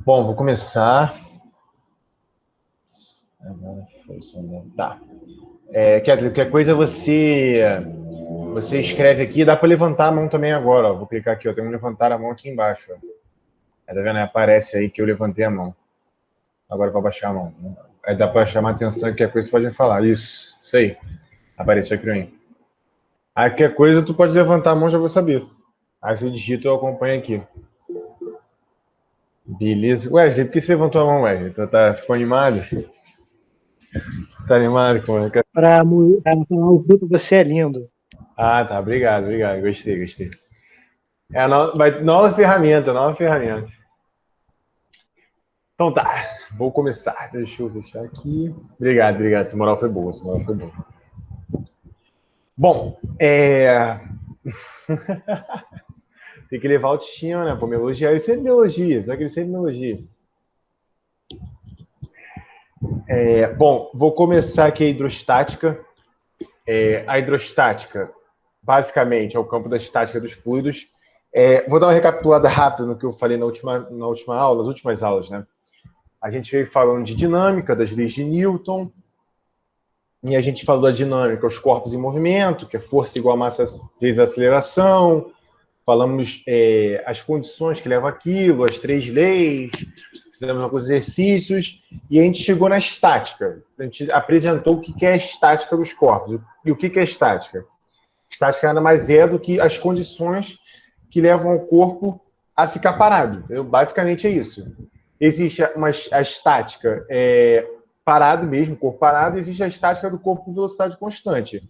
Bom, vou começar. Agora foi só. Tá. Qualquer coisa você escreve aqui. Dá para levantar a mão também agora. Ó. Vou clicar aqui. Eu tenho que levantar a mão aqui embaixo. Ó. Tá vendo? Aparece aí que eu levantei a mão. Agora para baixar a mão. Aí dá para chamar a atenção. Qualquer coisa você pode me falar. Isso aí. Apareceu aqui para mim. Aí qualquer coisa tu pode levantar a mão, já vou saber. Aí você digita, eu acompanho aqui. Beleza. Wesley, por que você levantou a mão, Wesley? Ficou animado? Tá animado com o... Para falar o quanto você é lindo. Ah, tá. Obrigado. Gostei. É a nova ferramenta. Então tá, vou começar. Deixa eu deixar aqui. Obrigado. Essa moral foi boa. Bom, tem que levar autoestima, né? Pô, me elogiar. Ele sempre me elogia, só que ele sempre me elogia. Bom, vou começar aqui a hidrostática. A hidrostática, basicamente, é o campo da estática dos fluidos. Vou dar uma recapitulada rápida no que eu falei na última aula, nas últimas aulas, né? A gente veio falando de dinâmica, das leis de Newton, e a gente falou da dinâmica, os corpos em movimento, que é força igual a massa vezes a aceleração. Falamos as condições que levam aquilo, as três leis, fizemos alguns exercícios, e a gente chegou na estática. A gente apresentou o que é a estática dos corpos. E o que é a estática? Estática nada mais é do que as condições que levam o corpo a ficar parado. Basicamente é isso. Existe a estática parado mesmo, corpo parado, existe a estática do corpo com velocidade constante,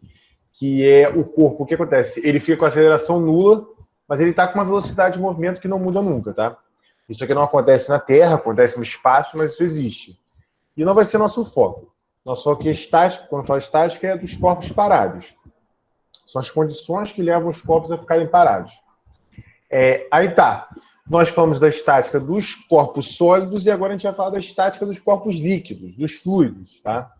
que é o corpo, o que acontece? Ele fica com aceleração nula, mas ele está com uma velocidade de movimento que não muda nunca, tá? Isso aqui não acontece na Terra, acontece no espaço, mas isso existe. E não vai ser nosso foco. Nosso foco é estático, quando eu falo estático, é dos corpos parados. São as condições que levam os corpos a ficarem parados. Aí tá. Nós falamos da estática dos corpos sólidos e agora a gente vai falar da estática dos corpos líquidos, dos fluidos, tá?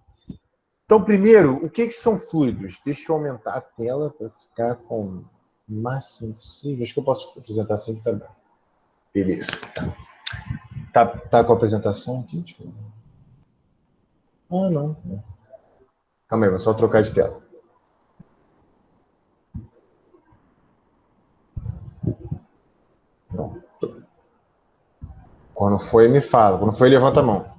Então, primeiro, o que são fluidos? Deixa eu aumentar a tela para ficar com o máximo possível. Acho que eu posso apresentar assim também. Beleza. Tá com a apresentação aqui? Deixa eu... Ah, não. Calma aí, vou só trocar de tela. Pronto. Quando foi, me fala. Quando foi, levanta a mão.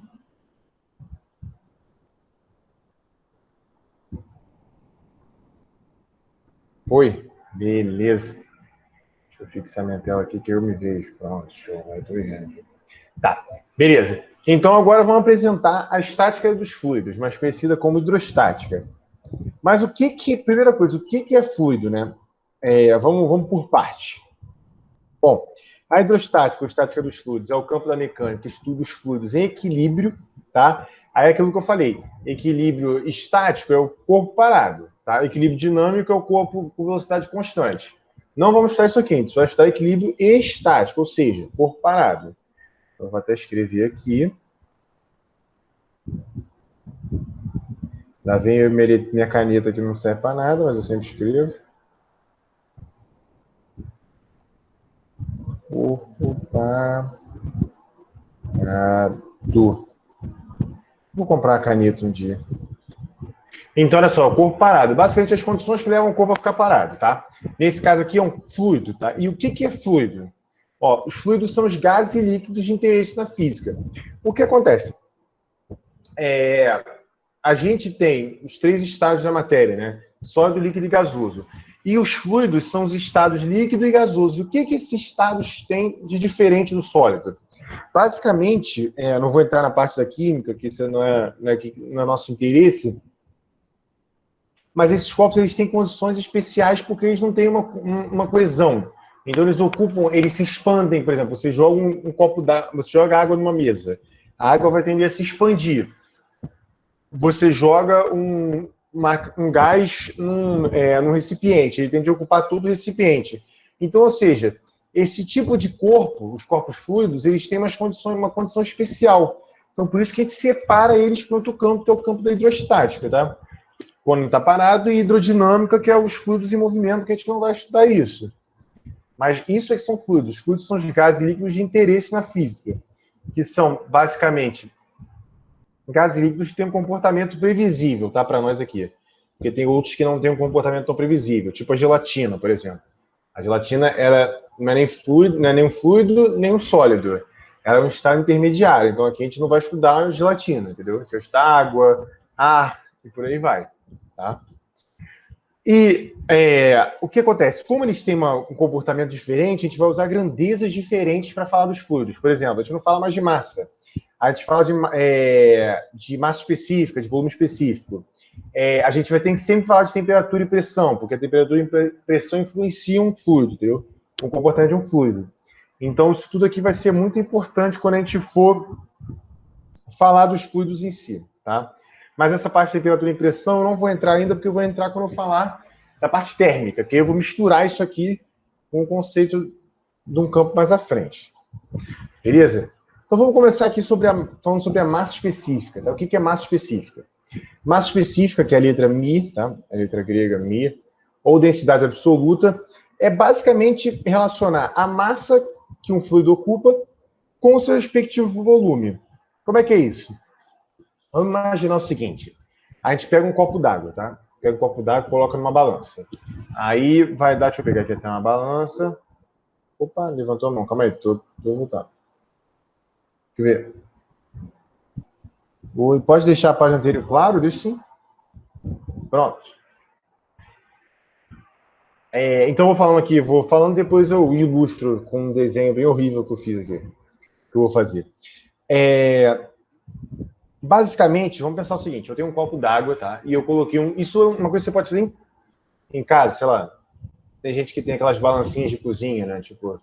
Foi? Beleza. Deixa eu fixar minha tela aqui que eu me vejo. Pronto, show. Vai, tô vendo. Tá, beleza. Então agora vamos apresentar a estática dos fluidos, mais conhecida como hidrostática. Mas primeira coisa, o que é fluido, né? Vamos por parte. Bom, a hidrostática, ou estática dos fluidos, é o campo da mecânica que estuda os fluidos em equilíbrio, tá? Aí é aquilo que eu falei, equilíbrio estático é o corpo parado, tá? Equilíbrio dinâmico é o corpo com velocidade constante. Não vamos estudar isso aqui, a gente só vai estudar equilíbrio estático, ou seja, corpo parado. Então, eu vou até escrever aqui. Lá vem minha caneta que não serve para nada, mas eu sempre escrevo. Corpo parado. Vou comprar a caneta um dia. Então, olha só, o corpo parado. Basicamente, as condições que levam o corpo a ficar parado, tá? Nesse caso aqui é um fluido, tá? E o que é fluido? Ó, os fluidos são os gases e líquidos de interesse na física. O que acontece? A gente tem os três estados da matéria, né? Sólido, líquido e gasoso. E os fluidos são os estados líquido e gasoso. O que esses estados têm de diferente do sólido? Basicamente, não vou entrar na parte da química, que isso não é nosso interesse, mas esses corpos eles têm condições especiais porque eles não têm uma coesão. Então eles se expandem, por exemplo, você joga um copo d'água, você joga água numa mesa, a água vai tender a se expandir. Você joga um gás num recipiente, ele tende a ocupar todo o recipiente. Então, ou seja, esse tipo de corpo, os corpos fluidos, eles têm uma condição especial. Então, por isso que a gente separa eles para outro campo, que é o campo da hidrostática, tá? Quando ele está parado, e hidrodinâmica, que é os fluidos em movimento, que a gente não vai estudar isso. Mas isso é que são fluidos. Os fluidos são os gases líquidos de interesse na física. que são, basicamente, gases líquidos que têm um comportamento previsível, tá? Para nós aqui. Porque tem outros que não têm um comportamento tão previsível, tipo a gelatina, por exemplo. A gelatina não é nem fluido, não é nem um fluido, nem um sólido. Ela é um estado intermediário. Então aqui a gente não vai estudar a gelatina, entendeu? A gente vai estudar água, ar e por aí vai. Tá? E o que acontece? Como eles têm um comportamento diferente, a gente vai usar grandezas diferentes para falar dos fluidos. Por exemplo, a gente não fala mais de massa. A gente fala de massa específica, de volume específico. A gente vai ter que sempre falar de temperatura e pressão, porque a temperatura e pressão influenciam um fluido, entendeu? O comportamento de um fluido. Então, isso tudo aqui vai ser muito importante quando a gente for falar dos fluidos em si, tá? Mas essa parte de temperatura e pressão eu não vou entrar ainda, porque eu vou entrar quando eu falar da parte térmica, que eu vou misturar isso aqui com o conceito de um campo mais à frente. Beleza? Então vamos começar aqui falando sobre a massa específica. Tá? O que é massa específica? Massa específica, que é a letra μ, tá? A letra grega μ, ou densidade absoluta, é basicamente relacionar a massa que um fluido ocupa com o seu respectivo volume. Como é que é isso? Vamos imaginar o seguinte: a gente pega um copo d'água, tá? Pega um copo d'água e coloca numa balança. Aí vai dar, deixa eu pegar aqui até uma balança. Opa, levantou a mão, calma aí, tô voltando. Deixa eu ver. Pode deixar a página anterior claro? Deixa sim. Pronto. Então vou falando, depois eu ilustro com um desenho bem horrível que eu fiz aqui, que eu vou fazer. Basicamente, vamos pensar o seguinte: eu tenho um copo d'água, tá? E eu coloquei isso é uma coisa que você pode fazer em casa, sei lá. Tem gente que tem aquelas balancinhas de cozinha, né? Tipo,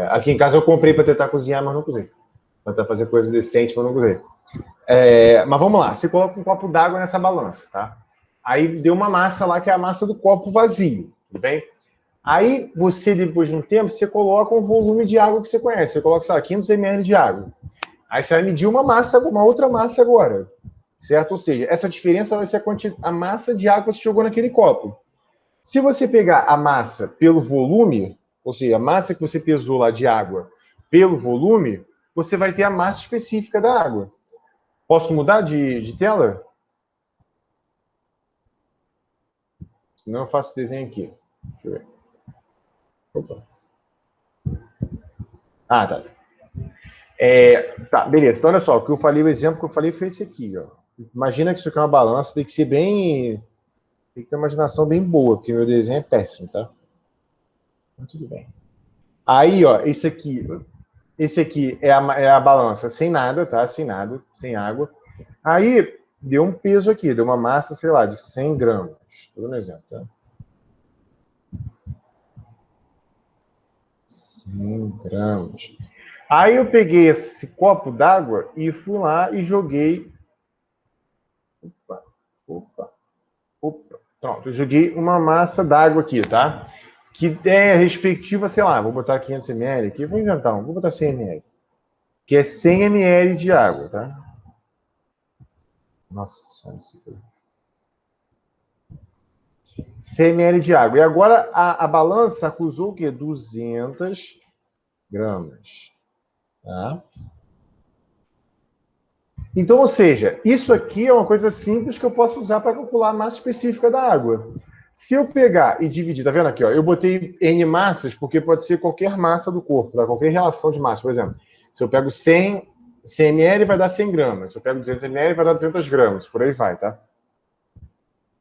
aqui em casa eu comprei para tentar cozinhar, mas não cozinhei. Para tentar fazer coisa decente, mas não cozinhei. Mas vamos lá, você coloca um copo d'água nessa balança, tá? Aí deu uma massa lá que é a massa do copo vazio, tudo bem? Aí você, depois de um tempo, você coloca um volume de água que você conhece. Você coloca, sei lá, 500 ml de água. Aí você vai medir uma outra massa agora, certo? Ou seja, essa diferença vai ser a massa de água que você jogou naquele copo. Se você pegar a massa pelo volume, ou seja, a massa que você pesou lá de água pelo volume, você vai ter a massa específica da água. Posso mudar de tela? Senão eu faço desenho aqui. Deixa eu ver. Opa. Ah, tá. Tá, beleza. Então, olha só, o exemplo que eu falei foi esse aqui, ó. Imagina que isso aqui é uma balança, tem que ser bem... Tem que ter uma imaginação bem boa, porque meu desenho é péssimo, tá? Mas tudo bem. Aí, ó, esse aqui é a balança sem nada, tá? Sem nada, sem água. Aí, deu um peso aqui, deu uma massa, sei lá, de 100 gramas. Estou dando um exemplo, tá? 100 gramas. Aí eu peguei esse copo d'água e fui lá e joguei. Opa. Pronto, eu joguei uma massa d'água aqui, tá? Que é respectiva, sei lá, vou botar 500 ml aqui, vou inventar vou botar 100 ml. Que é 100 ml de água, tá? Nossa, 100 ml de água. E agora a balança acusou o quê? 200 gramas. Tá? Então, ou seja, isso aqui é uma coisa simples que eu posso usar para calcular a massa específica da água. Se eu pegar e dividir, tá vendo aqui, ó? Eu botei N massas porque pode ser qualquer massa do corpo, tá? Qualquer relação de massa. Por exemplo, se eu pego 100 ml, vai dar 100 gramas. Se eu pego 200 ml, vai dar 200 gramas. Por aí vai, tá?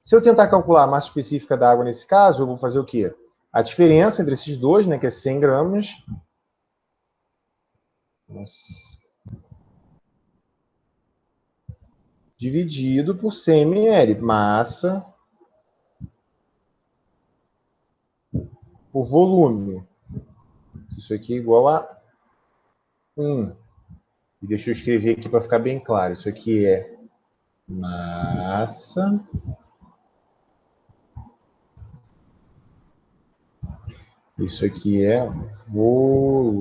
Se eu tentar calcular a massa específica da água nesse caso, eu vou fazer o quê? A diferença entre esses dois, né, que é 100 gramas. Nossa. Dividido por 100 ml. Massa por volume. Isso aqui é igual a 1. E deixa eu escrever aqui para ficar bem claro. Isso aqui é massa Isso aqui é volume.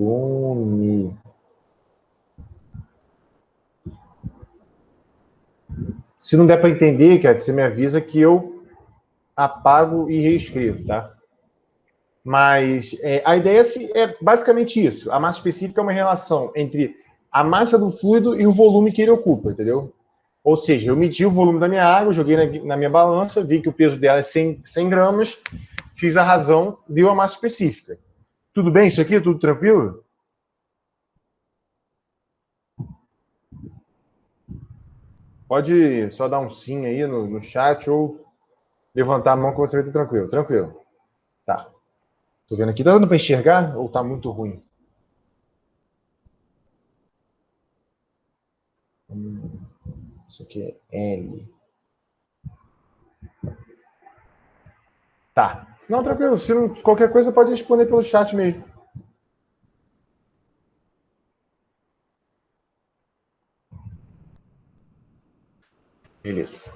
Se não der para entender, cara, você me avisa que eu apago e reescrevo, tá? Mas a ideia é basicamente isso. A massa específica é uma relação entre a massa do fluido e o volume que ele ocupa, entendeu? Ou seja, eu medi o volume da minha água, joguei na minha balança, vi que o peso dela é 100 gramas, fiz a razão, deu a massa específica. Tudo bem isso aqui? Tudo tranquilo? Pode só dar um sim aí no chat ou levantar a mão que você vai ter tranquilo. Tranquilo. Tá. Tô vendo aqui. Tá dando para enxergar ou tá muito ruim? Isso aqui é L. Tá. Não, tranquilo. Se não, qualquer coisa pode responder pelo chat mesmo. Beleza.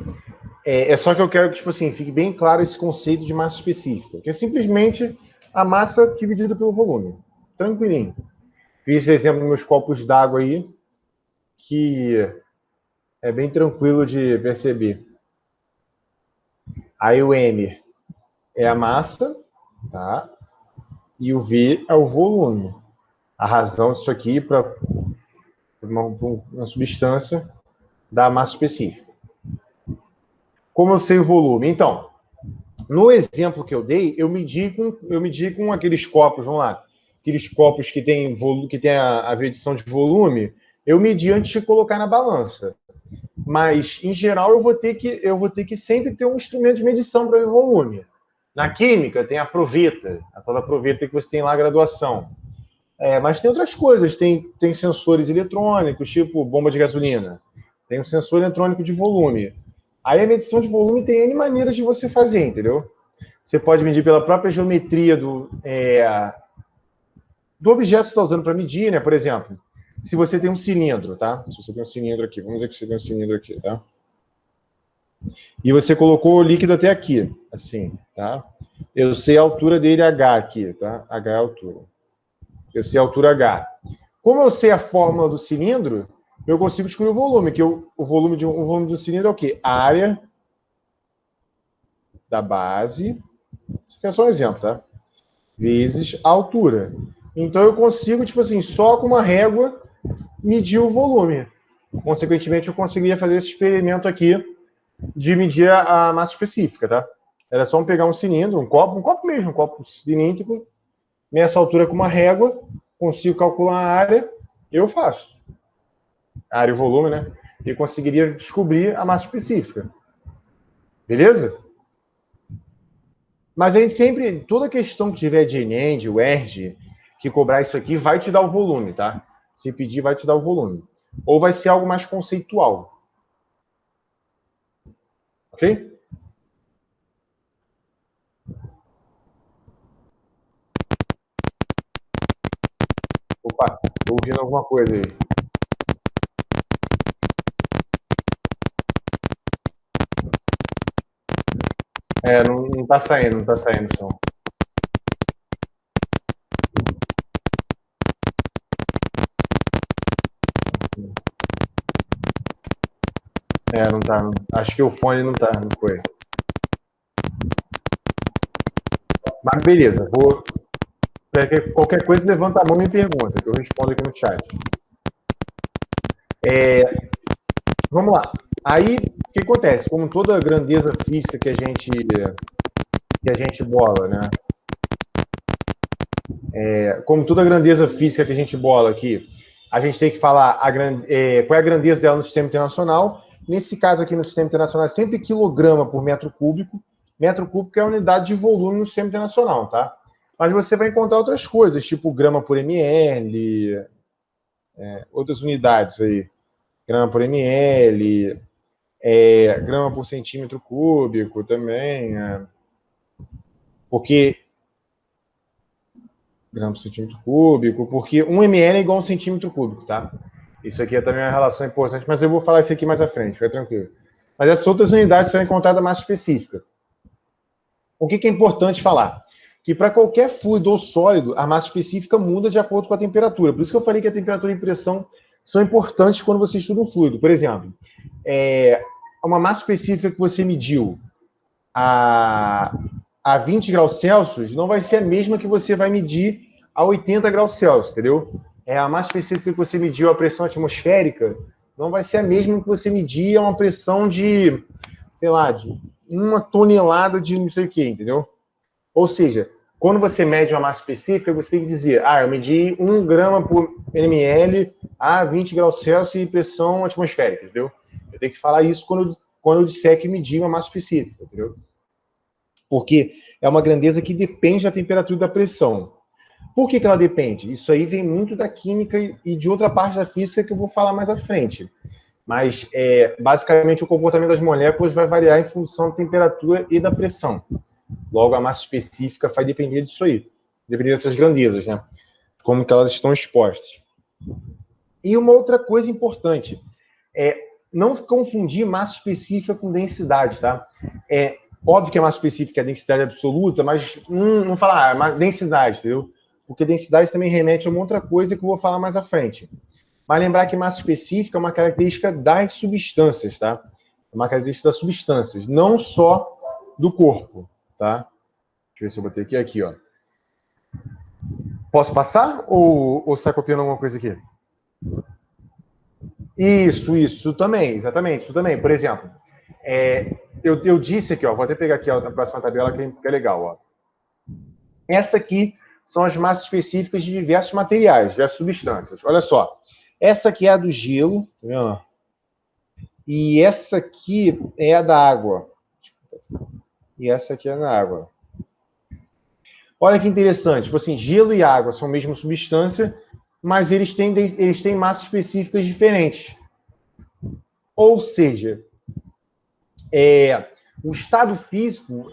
É só que eu quero que, tipo assim, fique bem claro esse conceito de massa específica, que é simplesmente a massa dividida pelo volume. Tranquilinho. Fiz esse exemplo nos meus copos d'água aí, que é bem tranquilo de perceber. Aí o M é a massa, tá? E o V é o volume. A razão disso aqui para uma substância da massa específica. Como eu sei o volume? Então, no exemplo que eu dei, eu medi com aqueles copos, vamos lá, aqueles copos que tem a medição de volume, eu medi antes de colocar na balança. Mas, em geral, eu vou ter que sempre ter um instrumento de medição para o volume. Na química, tem a proveta, a tal da proveta que você tem lá a graduação. Mas tem outras coisas, tem sensores eletrônicos, tipo bomba de gasolina. Tem um sensor eletrônico de volume. Aí a medição de volume tem N maneiras de você fazer, entendeu? Você pode medir pela própria geometria do objeto que você está usando para medir, né? Por exemplo, se você tem um cilindro, tá? Se você tem um cilindro aqui, vamos dizer que você tem um cilindro aqui, tá? E você colocou o líquido até aqui, assim, tá? Eu sei a altura dele, H aqui, tá? H é a altura. Eu sei a altura H. Como eu sei a fórmula do cilindro, eu consigo descobrir o volume, que o volume do cilindro é o quê? A área da base, isso aqui é só um exemplo, tá? Vezes a altura. Então eu consigo, tipo assim, só com uma régua, medir o volume. Consequentemente, eu conseguiria fazer esse experimento aqui de medir a massa específica, tá? Era só pegar um cilindro, um copo mesmo, um copo cilíndrico, nessa altura com uma régua, consigo calcular a área, eu faço. A área e o volume, né? E conseguiria descobrir a massa específica. Beleza? Mas a gente sempre, toda questão que tiver de Enem, de UERJ, que cobrar isso aqui, vai te dar o volume, tá? Se pedir, vai te dar o volume. Ou vai ser algo mais conceitual. Ok? Opa, tô ouvindo alguma coisa aí. Não tá saindo, não tá saindo o som. Não tá. Acho que o fone não tá, não foi. Mas beleza, qualquer coisa, levanta a mão e me pergunta, que eu respondo aqui no chat. Vamos lá. Aí, o que acontece? Como toda grandeza física que a gente bola, né? Como toda grandeza física que a gente bola aqui, a gente tem que falar qual é a grandeza dela no sistema internacional. Nesse caso aqui, no sistema internacional, é sempre quilograma por metro cúbico. Metro cúbico é a unidade de volume no sistema internacional, tá? Mas você vai encontrar outras coisas, tipo grama por ml, outras unidades aí. Grama por ml, grama por centímetro cúbico também, porque grama por centímetro cúbico, porque 1 ml é igual a 1 centímetro cúbico, tá? Isso aqui é também uma relação importante, mas eu vou falar isso aqui mais à frente, fica tranquilo. Mas essas outras unidades serão encontradas mais específicas. O que é importante falar? Que para qualquer fluido ou sólido, a massa específica muda de acordo com a temperatura. Por isso que eu falei que a temperatura e a pressão são importantes quando você estuda um fluido. Por exemplo, uma massa específica que você mediu a 20 graus Celsius não vai ser a mesma que você vai medir a 80 graus Celsius, entendeu? a massa específica que você mediu a pressão atmosférica não vai ser a mesma que você medir uma pressão de, sei lá, de 1 tonelada de não sei o que, entendeu? Ou seja, quando você mede uma massa específica, você tem que dizer, eu medi 1 grama por ml a 20 graus Celsius e pressão atmosférica, entendeu? Eu tenho que falar isso quando eu disser que medi uma massa específica, entendeu? Porque é uma grandeza que depende da temperatura e da pressão. Por que ela depende? Isso aí vem muito da química e de outra parte da física que eu vou falar mais à frente. Mas, basicamente, o comportamento das moléculas vai variar em função da temperatura e da pressão. Logo, a massa específica vai depender disso aí. Depender dessas grandezas, né? Como que elas estão expostas. E uma outra coisa importante é não confundir massa específica com densidade, tá? Óbvio que a massa específica é a densidade absoluta, mas não falar densidade, entendeu? Porque densidade também remete a uma outra coisa que eu vou falar mais à frente. Mas lembrar que massa específica é uma característica das substâncias, tá? É uma característica das substâncias, não só do corpo, tá? Deixa eu ver se eu botei aqui, ó. Posso passar ou você está copiando alguma coisa aqui? Isso também, exatamente, isso também. Por exemplo, eu disse aqui, ó, vou até pegar aqui a próxima tabela que é legal, ó. Essa aqui são as massas específicas de diversos materiais, diversas substâncias. Olha só, essa aqui é a do gelo, tá vendo? E essa aqui é a da água. E essa aqui é da água. Olha que interessante, tipo assim, gelo e água são a mesma substância, mas eles têm massas específicas diferentes. Ou seja, o estado físico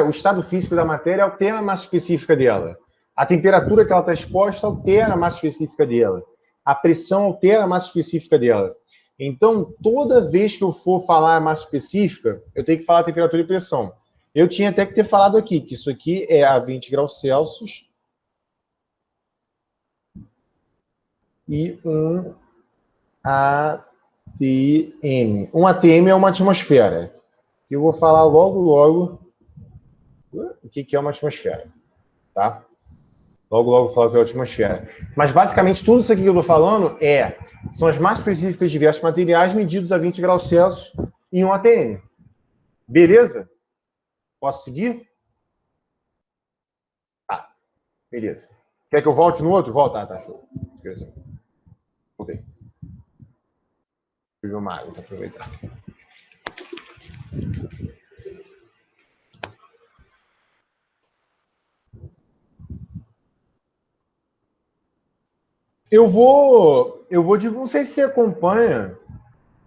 o estado físico da matéria altera a massa específica dela. A temperatura que ela está exposta altera a massa específica dela. A pressão altera a massa específica dela. Então, toda vez que eu for falar a massa específica, eu tenho que falar temperatura e pressão. Eu tinha até que ter falado aqui, que isso aqui é a 20 graus Celsius e um ATM. Um ATM é uma atmosfera. Eu vou falar logo o que é uma atmosfera, tá? Logo vou falar o que é a atmosfera. Mas, basicamente, tudo isso aqui que eu estou falando são as massas específicas de diversos materiais medidos a 20 graus Celsius em um ATM. Beleza? Posso seguir? Tá, beleza. Quer que eu volte no outro? Volta, tá, show. Beleza. Voltei. Beber uma água para aproveitar. Não sei se você acompanha,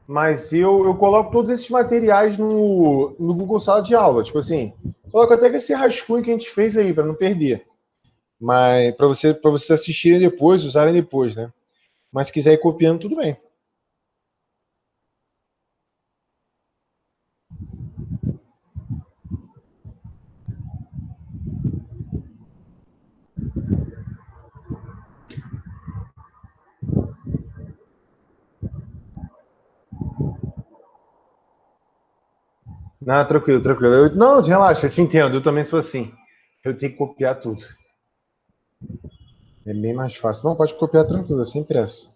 mas eu coloco todos esses materiais no Google Sala de Aula. Tipo assim, coloco até esse rascunho que a gente fez aí, para não perder. Mas para você assistirem depois, usarem depois, né? Mas se quiser ir copiando, tudo bem. Não, tranquilo, tranquilo. Não, relaxa, eu te entendo. Eu também sou assim. Eu tenho que copiar tudo. É bem mais fácil. Não, pode copiar tranquilo, sem pressa.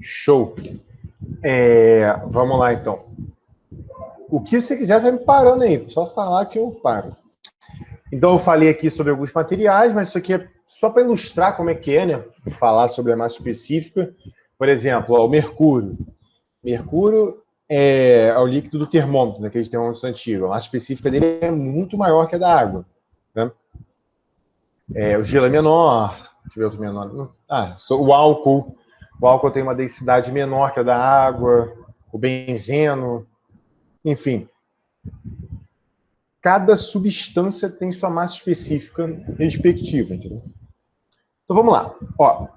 Show. Vamos lá, então. O que você quiser vai me parando aí. Só falar que eu paro. Então, eu falei aqui sobre alguns materiais, mas isso aqui é só para ilustrar como é que é, né? Falar sobre a massa específica. Por exemplo, o mercúrio. Mercúrio é o líquido do termômetro, daquele termômetro antigo. A massa específica dele é muito maior que a da água. Né? O gelo é menor. Deixa eu ver outro menor. O álcool. O álcool tem uma densidade menor que a da água. O benzeno. Enfim. Cada substância tem sua massa específica respectiva, entendeu? Então vamos lá. Ó,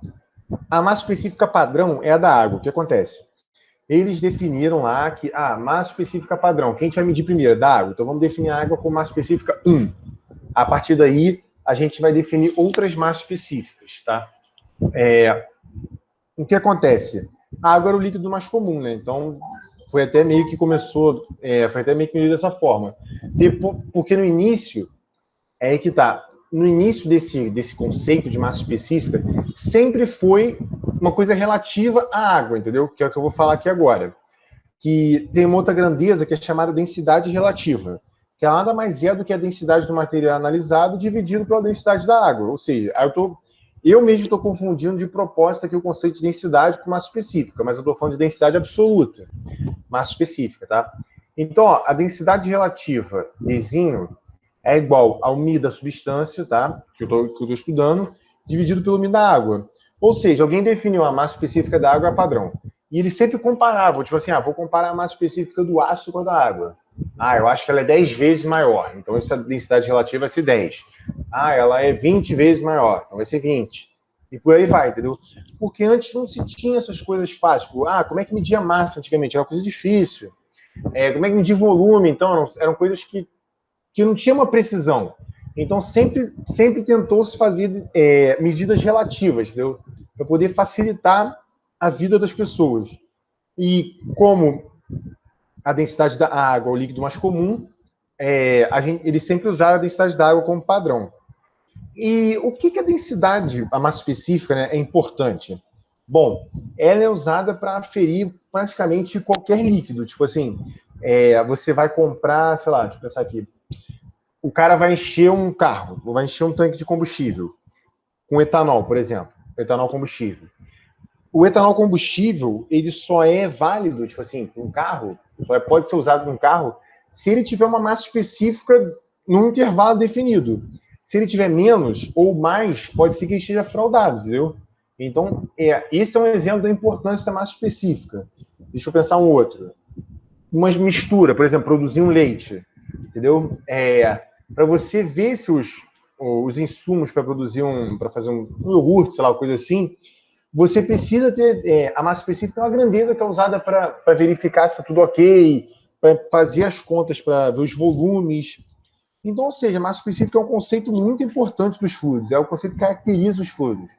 a massa específica padrão é a da água. O que acontece? Eles definiram lá que massa específica padrão. Quem a gente vai medir primeiro? Da água. Então vamos definir a água como massa específica 1. A partir daí, a gente vai definir outras massas específicas, tá? O que acontece? A água era o líquido mais comum, né? Então foi até meio que começou, foi até meio que medido dessa forma. Porque no início, é aí que tá, no início desse conceito de massa específica, sempre foi uma coisa relativa à água, entendeu? Que é o que eu vou falar aqui agora. Que tem uma outra grandeza que é chamada densidade relativa, que nada mais é do que a densidade do material analisado dividido pela densidade da água. Ou seja, eu mesmo estou confundindo de propósito aqui o conceito de densidade com massa específica, mas eu estou falando de densidade absoluta, massa específica, tá? Então, ó, a densidade relativa Dzinho é igual ao μ da substância, tá? Que eu estou estudando, dividido pelo μ da água. Ou seja, alguém definiu a massa específica da água padrão. E ele sempre comparava, tipo assim, vou comparar a massa específica do ácido com a da água. Eu acho que ela é 10 vezes maior, então essa densidade relativa vai ser 10. Ela é 20 vezes maior, então vai ser 20. E por aí vai, entendeu? Porque antes não se tinha essas coisas fáceis. Tipo, como é que media massa antigamente? Era uma coisa difícil. Como é que media volume? Então, eram coisas que não tinha uma precisão. Então, sempre tentou-se fazer medidas relativas, entendeu? Para poder facilitar a vida das pessoas. E como a densidade da água é o líquido mais comum, eles sempre usaram a densidade da água como padrão. E o que a densidade, a massa específica, né, é importante? Bom, ela é usada para aferir praticamente qualquer líquido. Tipo assim, você vai comprar, sei lá, deixa eu pensar aqui, o cara vai encher um carro, vai encher um tanque de combustível, com etanol, por exemplo, etanol combustível. O etanol combustível, ele só é válido, tipo assim, um carro, só pode ser usado num carro se ele tiver uma massa específica num intervalo definido. Se ele tiver menos ou mais, pode ser que ele esteja fraudado, entendeu? Então, esse é um exemplo da importância da massa específica. Deixa eu pensar um outro. Uma mistura, por exemplo, produzir um leite, entendeu? Para você ver se os insumos para produzir para fazer um iogurte, sei lá, coisa assim, você precisa ter a massa específica, é uma grandeza que é usada para verificar se está tudo ok, para fazer as contas, para ver os volumes. Então, ou seja, a massa específica é um conceito muito importante dos fluidos, é o conceito que caracteriza os fluidos.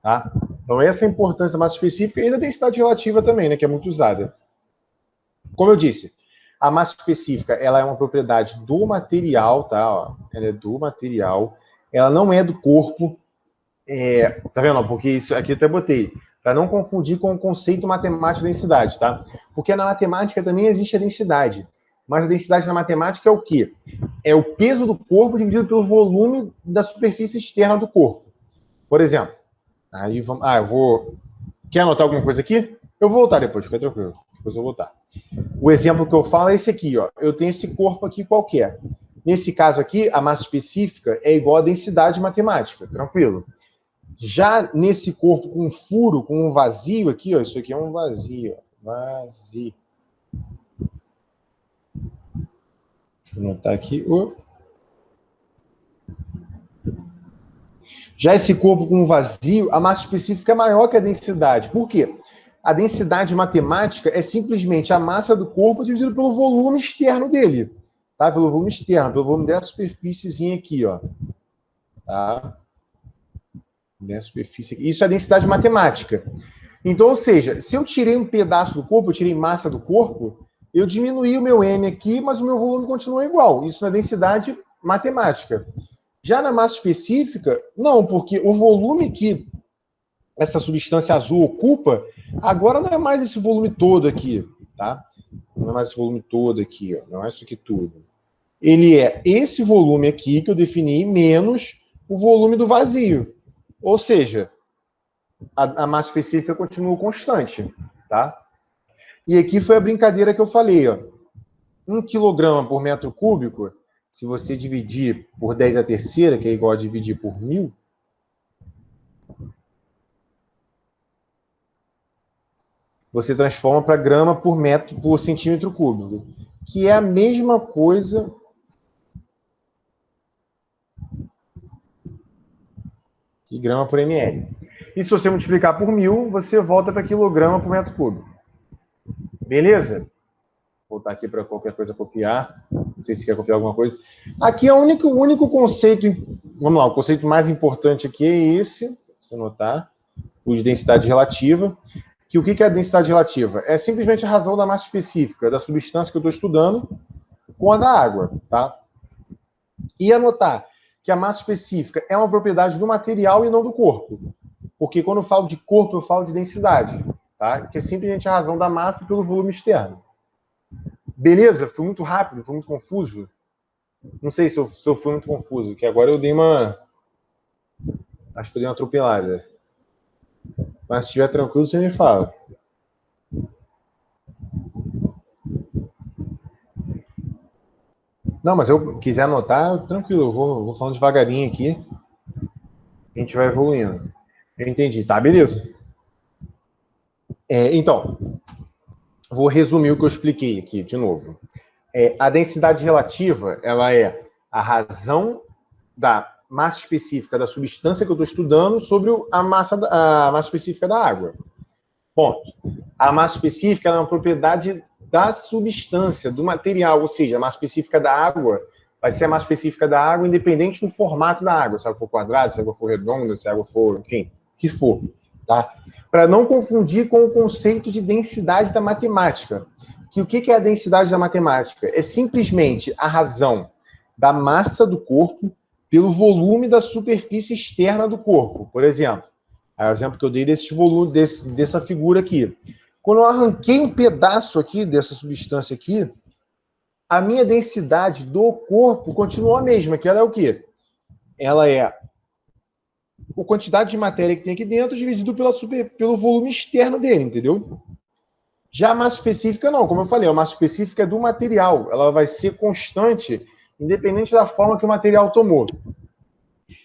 Tá? Então, essa é a importância da massa específica e da densidade relativa também, né, que é muito usada. Como eu disse, a massa específica ela é uma propriedade do material, tá? Ó, ela é do material, ela não é do corpo. Tá vendo? Porque isso aqui eu até botei, para não confundir com o conceito matemático de densidade, tá? Porque na matemática também existe a densidade. Mas a densidade na matemática é o quê? É o peso do corpo dividido pelo volume da superfície externa do corpo. Por exemplo, aí vamos. Eu vou. Quer anotar alguma coisa aqui? Eu vou voltar depois, fica tranquilo. Depois eu vou voltar. O exemplo que eu falo é esse aqui, ó. Eu tenho esse corpo aqui qualquer. Nesse caso aqui, a massa específica é igual à densidade matemática, tranquilo. Já nesse corpo com um furo, com um vazio aqui, ó, isso aqui é um vazio, ó, vazio. Deixa eu anotar aqui. Já esse corpo com um vazio, a massa específica é maior que a densidade. Por quê? A densidade matemática é simplesmente a massa do corpo dividido pelo volume externo dele. Tá? Pelo volume externo, pelo volume dessa superfíciezinha aqui, ó. Tá? Dessa superfície aqui. Isso é a densidade matemática. Então, ou seja, se eu tirei um pedaço do corpo, eu tirei massa do corpo, eu diminuí o meu M aqui, mas o meu volume continua igual. Isso na densidade matemática. Já na massa específica, não, porque o volume que essa substância azul ocupa, agora não é mais esse volume todo aqui, tá? Não é mais esse volume todo aqui, ó. Não é isso aqui tudo. Ele é esse volume aqui que eu defini menos o volume do vazio. Ou seja, a massa específica continua constante, tá? E aqui foi a brincadeira que eu falei, ó. 1 quilograma por metro cúbico, se você dividir por 10 a terceira, que é igual a dividir por 1000, você transforma para grama por metro por centímetro cúbico, que é a mesma coisa que grama por ml. E se você multiplicar por 1000, você volta para quilograma por metro cúbico. Beleza? Vou voltar aqui para qualquer coisa copiar. Não sei se quer copiar alguma coisa. Aqui é o único conceito. Vamos lá, o conceito mais importante aqui é esse. Você notar. O de densidade relativa. Que o que é a densidade relativa? É simplesmente a razão da massa específica da substância que eu estou estudando com a da água, tá? E anotar que a massa específica é uma propriedade do material e não do corpo. Porque quando eu falo de corpo, eu falo de densidade, tá? Que é simplesmente a razão da massa pelo volume externo. Beleza? Foi muito rápido, foi muito confuso. Não sei se eu fui muito confuso, que agora eu dei uma... Acho que eu dei uma atropelada. Mas se estiver tranquilo, você me fala. Não, mas eu quiser anotar, tranquilo, eu vou falando devagarinho aqui. A gente vai evoluindo. Eu entendi, tá, beleza. Então, vou resumir o que eu expliquei aqui de novo. A densidade relativa, ela é a razão da massa específica da substância que eu estou estudando sobre a massa específica da água. Ponto. A massa específica é uma propriedade da substância, do material, ou seja, a massa específica da água vai ser a massa específica da água independente do formato da água, se a água for quadrada, se a água for redonda, se a água for, enfim, o que for, tá? Para não confundir com o conceito de densidade da matemática. Que o que é a densidade da matemática? É simplesmente a razão da massa do corpo pelo volume da superfície externa do corpo. Por exemplo, o exemplo que eu dei desse volume, dessa figura aqui. Quando eu arranquei um pedaço aqui dessa substância aqui, a minha densidade do corpo continuou a mesma, que ela é o quê? Ela é a quantidade de matéria que tem aqui dentro dividido pelo volume externo dele, entendeu? Já a massa específica não, como eu falei, a massa específica é do material, ela vai ser constante, independente da forma que o material tomou.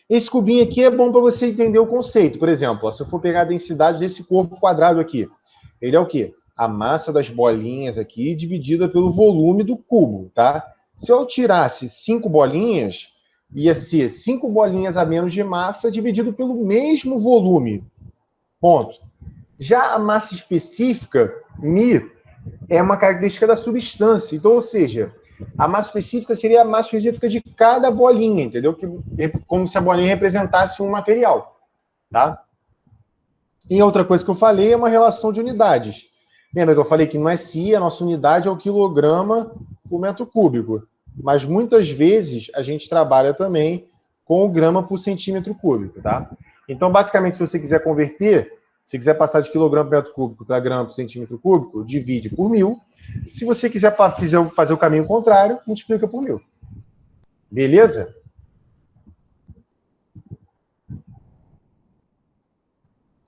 Esse cubinho aqui é bom para você entender o conceito. Por exemplo, se eu for pegar a densidade desse corpo quadrado aqui, ele é o quê? A massa das bolinhas aqui dividida pelo volume do cubo, tá? Se eu tirasse 5 bolinhas, ia ser 5 bolinhas a menos de massa dividido pelo mesmo volume. Ponto. Já a massa específica, μ, é uma característica da substância. Então, ou seja, a massa específica seria a massa específica de cada bolinha, entendeu? Como se a bolinha representasse um material, tá? E outra coisa que eu falei é uma relação de unidades. Lembra que eu falei que no SI a nossa unidade é o quilograma por metro cúbico. Mas muitas vezes a gente trabalha também com o grama por centímetro cúbico, tá? Então, basicamente, se você quiser converter, se quiser passar de quilograma por metro cúbico para grama por centímetro cúbico, divide por 1000. Se você quiser fazer o caminho contrário, multiplica por 1000. Beleza?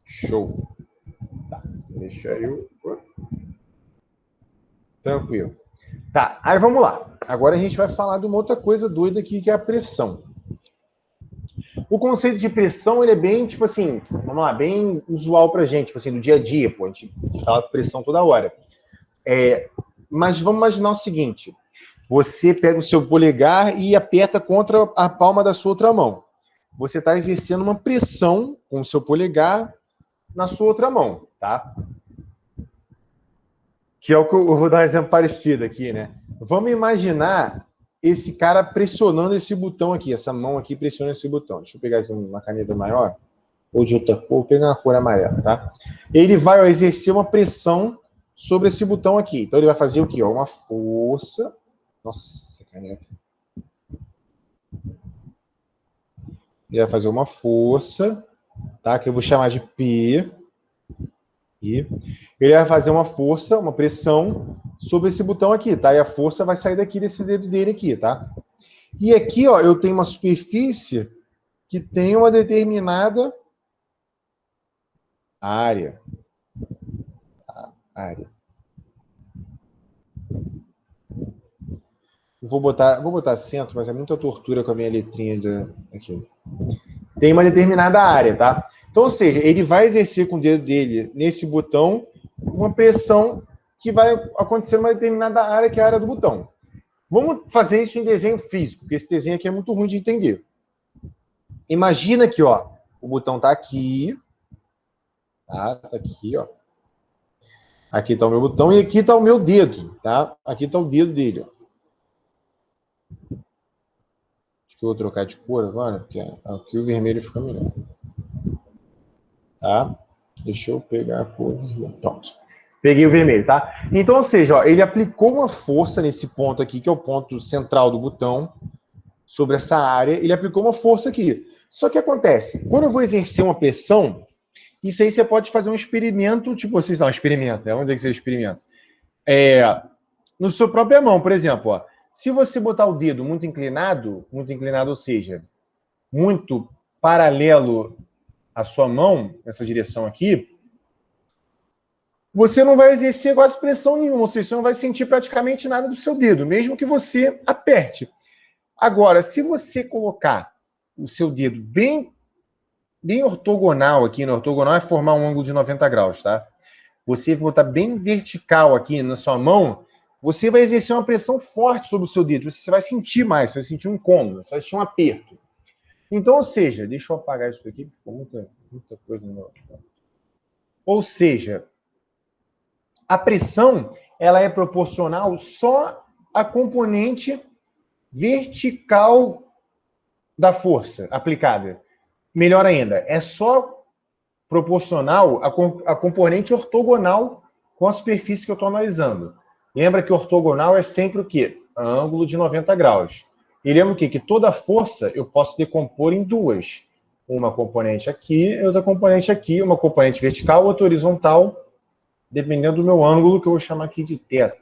Show. Tá, deixa eu... Tranquilo. Tá, aí vamos lá. Agora a gente vai falar de uma outra coisa doida aqui, que é a pressão. O conceito de pressão, ele é bem, tipo assim, vamos lá, bem usual pra gente, tipo assim, no dia a dia, pô, a gente fala pressão toda hora. Mas vamos imaginar o seguinte, você pega o seu polegar e aperta contra a palma da sua outra mão. Você está exercendo uma pressão com o seu polegar na sua outra mão, tá? Que é o que eu vou dar um exemplo parecido aqui, né? Vamos imaginar esse cara pressionando esse botão aqui, essa mão aqui pressionando esse botão. Deixa eu pegar aqui uma caneta maior, ou de outra cor, vou pegar uma cor amarela, tá? Ele vai exercer uma pressão sobre esse botão aqui. Então ele vai fazer o quê? Uma força. Nossa, caneta. Ele vai fazer uma força, tá? Que eu vou chamar de P. E ele vai fazer uma força, uma pressão sobre esse botão aqui, tá? E a força vai sair daqui desse dedo dele aqui, tá? E aqui, ó, eu tenho uma superfície que tem uma determinada área. Vou botar centro, mas é muita tortura com a minha letrinha aqui. Tem uma determinada área, tá? Então, ou seja, ele vai exercer com o dedo dele nesse botão uma pressão que vai acontecer numa determinada área, que é a área do botão. Vamos fazer isso em desenho físico, porque esse desenho aqui é muito ruim de entender. Imagina que, ó, o botão tá aqui, tá? Tá aqui, ó. Aqui está o meu botão e aqui está o meu dedo, tá? Aqui está o dedo dele, ó. Acho que eu vou trocar de cor agora, porque aqui o vermelho fica melhor. Tá? Deixa eu pegar a cor vermelha. Pronto. Peguei o vermelho, tá? Então, ou seja, ó, ele aplicou uma força nesse ponto aqui, que é o ponto central do botão, sobre essa área, ele aplicou uma força aqui. Só que acontece, quando eu vou exercer uma pressão, isso aí você pode fazer um experimento, tipo, vocês não, um experimento, vamos dizer que seja um experimento. No sua própria mão, por exemplo, ó, se você botar o dedo muito inclinado, ou seja, muito paralelo à sua mão, nessa direção aqui, você não vai exercer quase pressão nenhuma, ou seja, você não vai sentir praticamente nada do seu dedo, mesmo que você aperte. Agora, se você colocar o seu dedo bem ortogonal aqui, no ortogonal é formar um ângulo de 90 graus, tá? Você botar bem vertical aqui na sua mão, você vai exercer uma pressão forte sobre o seu dedo. Você vai sentir mais, você vai sentir um incômodo, você vai sentir um aperto. Então, ou seja, deixa eu apagar isso aqui, ficou muita coisa no meu. Ou seja, a pressão ela é proporcional só à componente vertical da força aplicada. Melhor ainda, é só proporcional à componente ortogonal com a superfície que eu estou analisando. Lembra que ortogonal é sempre o quê? Ângulo de 90 graus. E lembra o quê? Que toda força eu posso decompor em duas. Uma componente aqui e outra componente aqui. Uma componente vertical, outra horizontal, dependendo do meu ângulo, que eu vou chamar aqui de θ.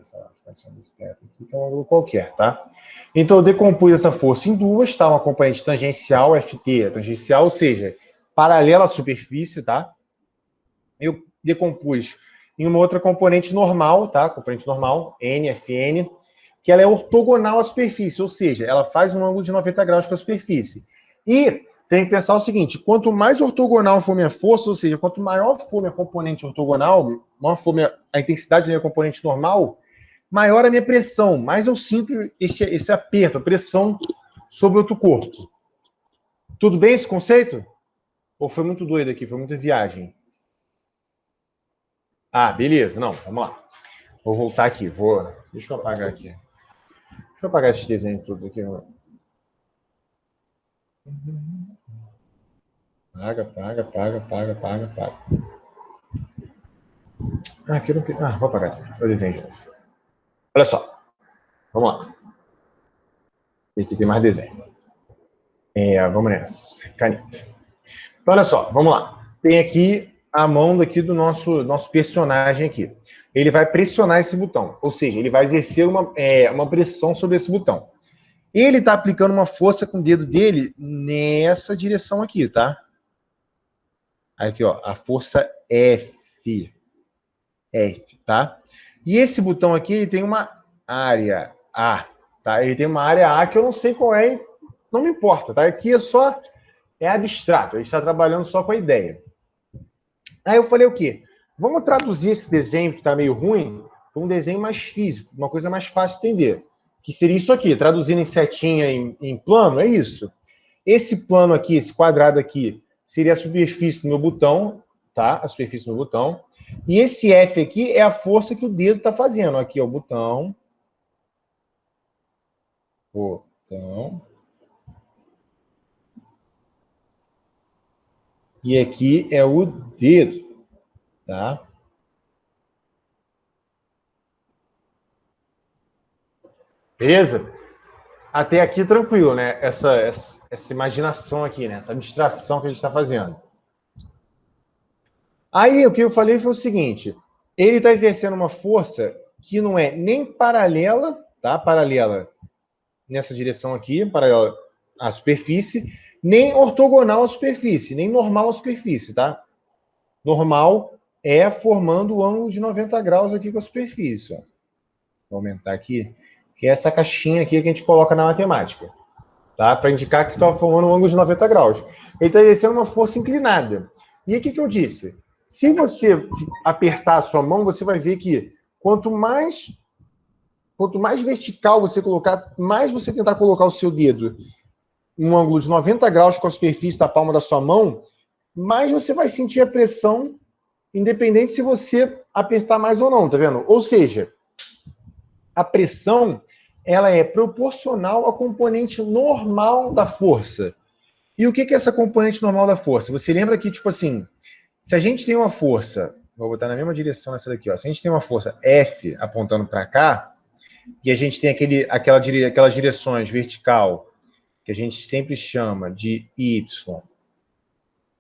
Aqui é um ângulo qualquer, tá? Então, eu decompus essa força em duas, tá? Uma componente tangencial, FT, tangencial, ou seja, paralela à superfície, tá? Eu decompus em uma outra componente normal, tá? Componente normal, NFN, que ela é ortogonal à superfície, ou seja, ela faz um ângulo de 90 graus com a superfície. E tem que pensar o seguinte, quanto mais ortogonal for minha força, ou seja, quanto maior for minha componente ortogonal, maior for a intensidade da minha componente normal, maior a minha pressão, mais eu sinto esse aperto, a pressão sobre outro corpo. Tudo bem esse conceito? Ou foi muito doido aqui, foi muita viagem? Ah, beleza. Não, vamos lá. Vou voltar aqui. Deixa eu apagar aqui. Deixa eu apagar esses desenhos todos aqui. Apaga. Ah, aqui eu não... Ah, vou apagar aqui. O desenho de novo. Olha só. Vamos lá. Aqui tem mais desenho. Vamos nessa. Caneta. Então, olha só. Vamos lá. Tem aqui a mão daqui do nosso personagem aqui. Ele vai pressionar esse botão. Ou seja, ele vai exercer uma pressão sobre esse botão. Ele está aplicando uma força com o dedo dele nessa direção aqui, tá? Aqui, ó, a força F. F, tá? E esse botão aqui, ele tem uma área A, tá? Ele tem uma área A que eu não sei qual é, não me importa, tá? Aqui é só é abstrato, a gente está trabalhando só com a ideia. Aí eu falei o quê? Vamos traduzir esse desenho que está meio ruim para um desenho mais físico, uma coisa mais fácil de entender. Que seria isso aqui, traduzindo em setinha em plano, é isso. Esse plano aqui, esse quadrado aqui, seria a superfície do meu botão, tá? A superfície do meu botão. E esse F aqui é a força que o dedo está fazendo. Aqui é o botão. Botão. E aqui é o dedo, tá? Beleza? Até aqui tranquilo, né? Essa imaginação aqui, né? Essa abstração que a gente está fazendo. Aí o que eu falei foi o seguinte: ele está exercendo uma força que não é nem paralela, tá? Paralela nessa direção aqui, paralela à superfície, nem ortogonal à superfície, nem normal à superfície, tá? Normal é formando o ângulo de 90 graus aqui com a superfície, ó. Vou aumentar aqui, que é essa caixinha aqui que a gente coloca na matemática, tá? Para indicar que está formando um ângulo de 90 graus. Ele está exercendo uma força inclinada. E aí o que eu disse? Se você apertar a sua mão, você vai ver que quanto mais vertical você colocar, mais você tentar colocar o seu dedo em um ângulo de 90 graus com a superfície da palma da sua mão, mais você vai sentir a pressão, independente se você apertar mais ou não, tá vendo? Ou seja, a pressão ela é proporcional ao componente normal da força. E o que é essa componente normal da força? Você lembra que, tipo assim, se a gente tem uma força, vou botar na mesma direção essa daqui, ó. Se a gente tem uma força F apontando para cá, e a gente tem aquelas direções vertical, que a gente sempre chama de Y,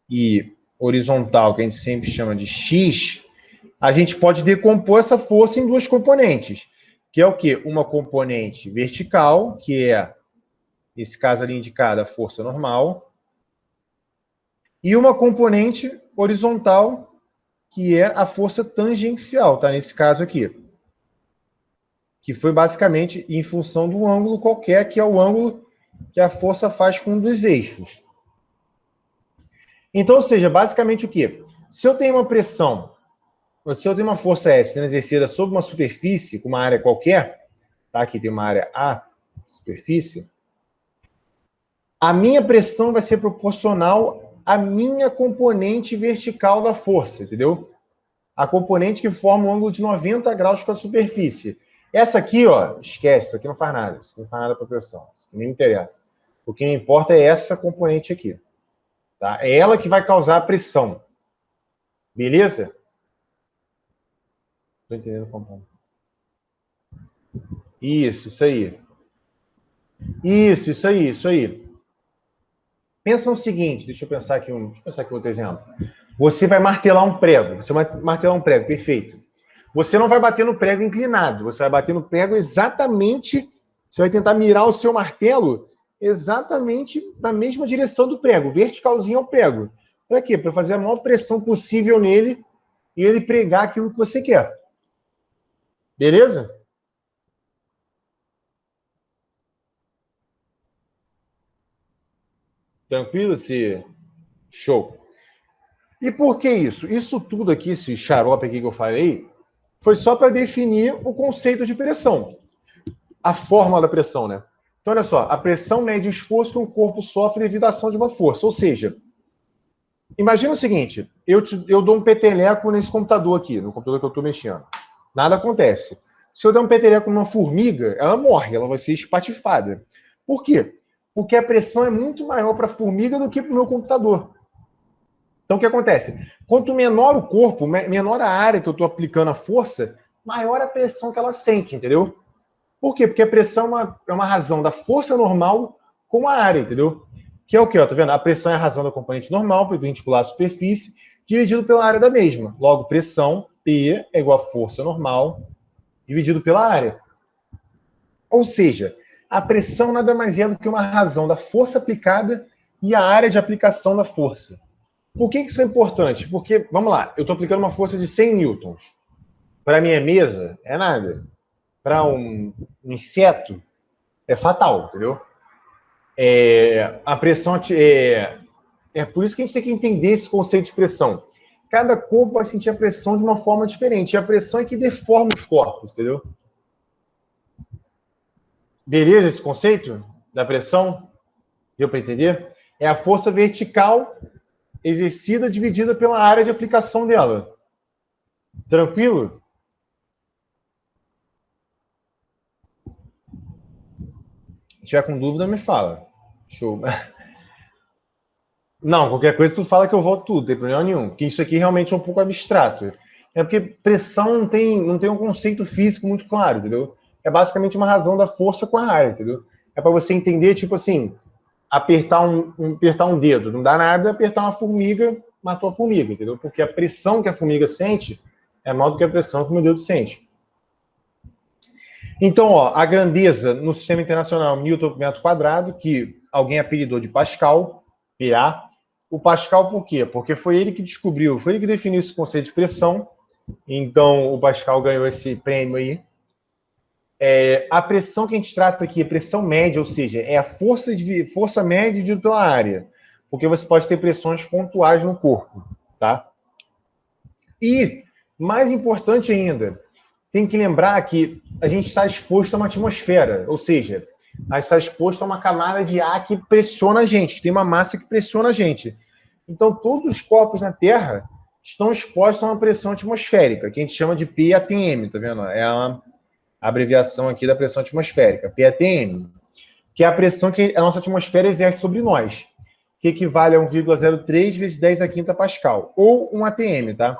e horizontal, que a gente sempre chama de X, a gente pode decompor essa força em duas componentes, que é o quê? Uma componente vertical, que é, nesse caso ali indicada, a força normal, e uma componente horizontal, que é a força tangencial, tá? Nesse caso aqui. Que foi basicamente em função do ângulo qualquer, que é o ângulo que a força faz com um dos eixos. Então, ou seja, basicamente o quê? Se eu tenho uma pressão, se eu tenho uma força F sendo exercida sobre uma superfície, com uma área qualquer, tá? Aqui tem uma área A, superfície, a minha pressão vai ser proporcional à minha componente vertical da força, entendeu? A componente que forma um ângulo de 90 graus com a superfície. Essa aqui, ó, esquece, isso aqui não faz nada. Isso não faz nada para a pressão. Isso nem me interessa. O que me importa é essa componente aqui. Tá? É ela que vai causar a pressão. Beleza? Estou entendendo como. Isso aí. Isso aí. Pensa no seguinte, deixa eu pensar aqui outro exemplo. Você vai martelar um prego. Perfeito. Você não vai bater no prego inclinado, você vai bater no prego exatamente, você vai tentar mirar o seu martelo exatamente na mesma direção do prego, verticalzinho ao prego. Para quê? Para fazer a maior pressão possível nele e ele pregar aquilo que você quer. Beleza? Tranquilo? Show. E por que isso? Isso tudo aqui, esse xarope aqui que eu falei, foi só para definir o conceito de pressão. A fórmula da pressão, né? Então, olha só, a pressão mede o esforço que um corpo sofre devido à ação de uma força. Ou seja, imagina o seguinte, eu dou um peteleco nesse computador aqui, no computador que eu estou mexendo. Nada acontece. Se eu der um peteleco numa formiga, ela morre, ela vai ser espatifada. Por quê? Porque a pressão é muito maior para a formiga do que para o meu computador. Então, o que acontece? Quanto menor o corpo, menor a área que eu estou aplicando a força, maior a pressão que ela sente, entendeu? Por quê? Porque a pressão é uma razão da força normal com a área, entendeu? Que é o quê? Ó, tá vendo? A pressão é a razão da componente normal, perpendicular à superfície, dividido pela área da mesma. Logo, pressão, P, é igual a força normal, dividido pela área. Ou seja, a pressão nada mais é do que uma razão da força aplicada e a área de aplicação da força. Por que isso é importante? Porque, vamos lá, eu estou aplicando uma força de 100 newtons. Para a minha mesa, é nada. Para um inseto, é fatal, entendeu? A pressão É por isso que a gente tem que entender esse conceito de pressão. Cada corpo vai sentir a pressão de uma forma diferente. E a pressão é que deforma os corpos, entendeu? Beleza esse conceito da pressão? Deu para entender? É a força vertical exercida dividida pela área de aplicação dela. Tranquilo? Se tiver com dúvida, me fala. Show. Não, qualquer coisa tu fala que eu volto tudo, não tem problema nenhum. Porque isso aqui realmente é um pouco abstrato. É porque pressão não tem um conceito físico muito claro, entendeu? É basicamente uma razão da força com a área, entendeu? É para você entender, tipo assim, apertar um dedo. Não dá nada, apertar uma formiga, matou a formiga, entendeu? Porque a pressão que a formiga sente é maior do que a pressão que o meu dedo sente. Então, ó, a grandeza no sistema internacional Newton por metro quadrado, que alguém apelidou de Pascal, PA. O Pascal por quê? Porque foi ele que descobriu, foi ele que definiu esse conceito de pressão. Então, o Pascal ganhou esse prêmio aí. A pressão que a gente trata aqui é pressão média, ou seja, é a força média dividida pela área. Porque você pode ter pressões pontuais no corpo, tá? E, mais importante ainda, tem que lembrar que a gente está exposto a uma atmosfera, ou seja, a gente está exposto a uma camada de ar que pressiona a gente, que tem uma massa que pressiona a gente. Então, todos os corpos na Terra estão expostos a uma pressão atmosférica, que a gente chama de PATM, tá vendo? É a abreviação aqui da pressão atmosférica, PATM, que é a pressão que a nossa atmosfera exerce sobre nós, que equivale a 1,03 vezes 10 a quinta Pascal, ou 1 atm, tá?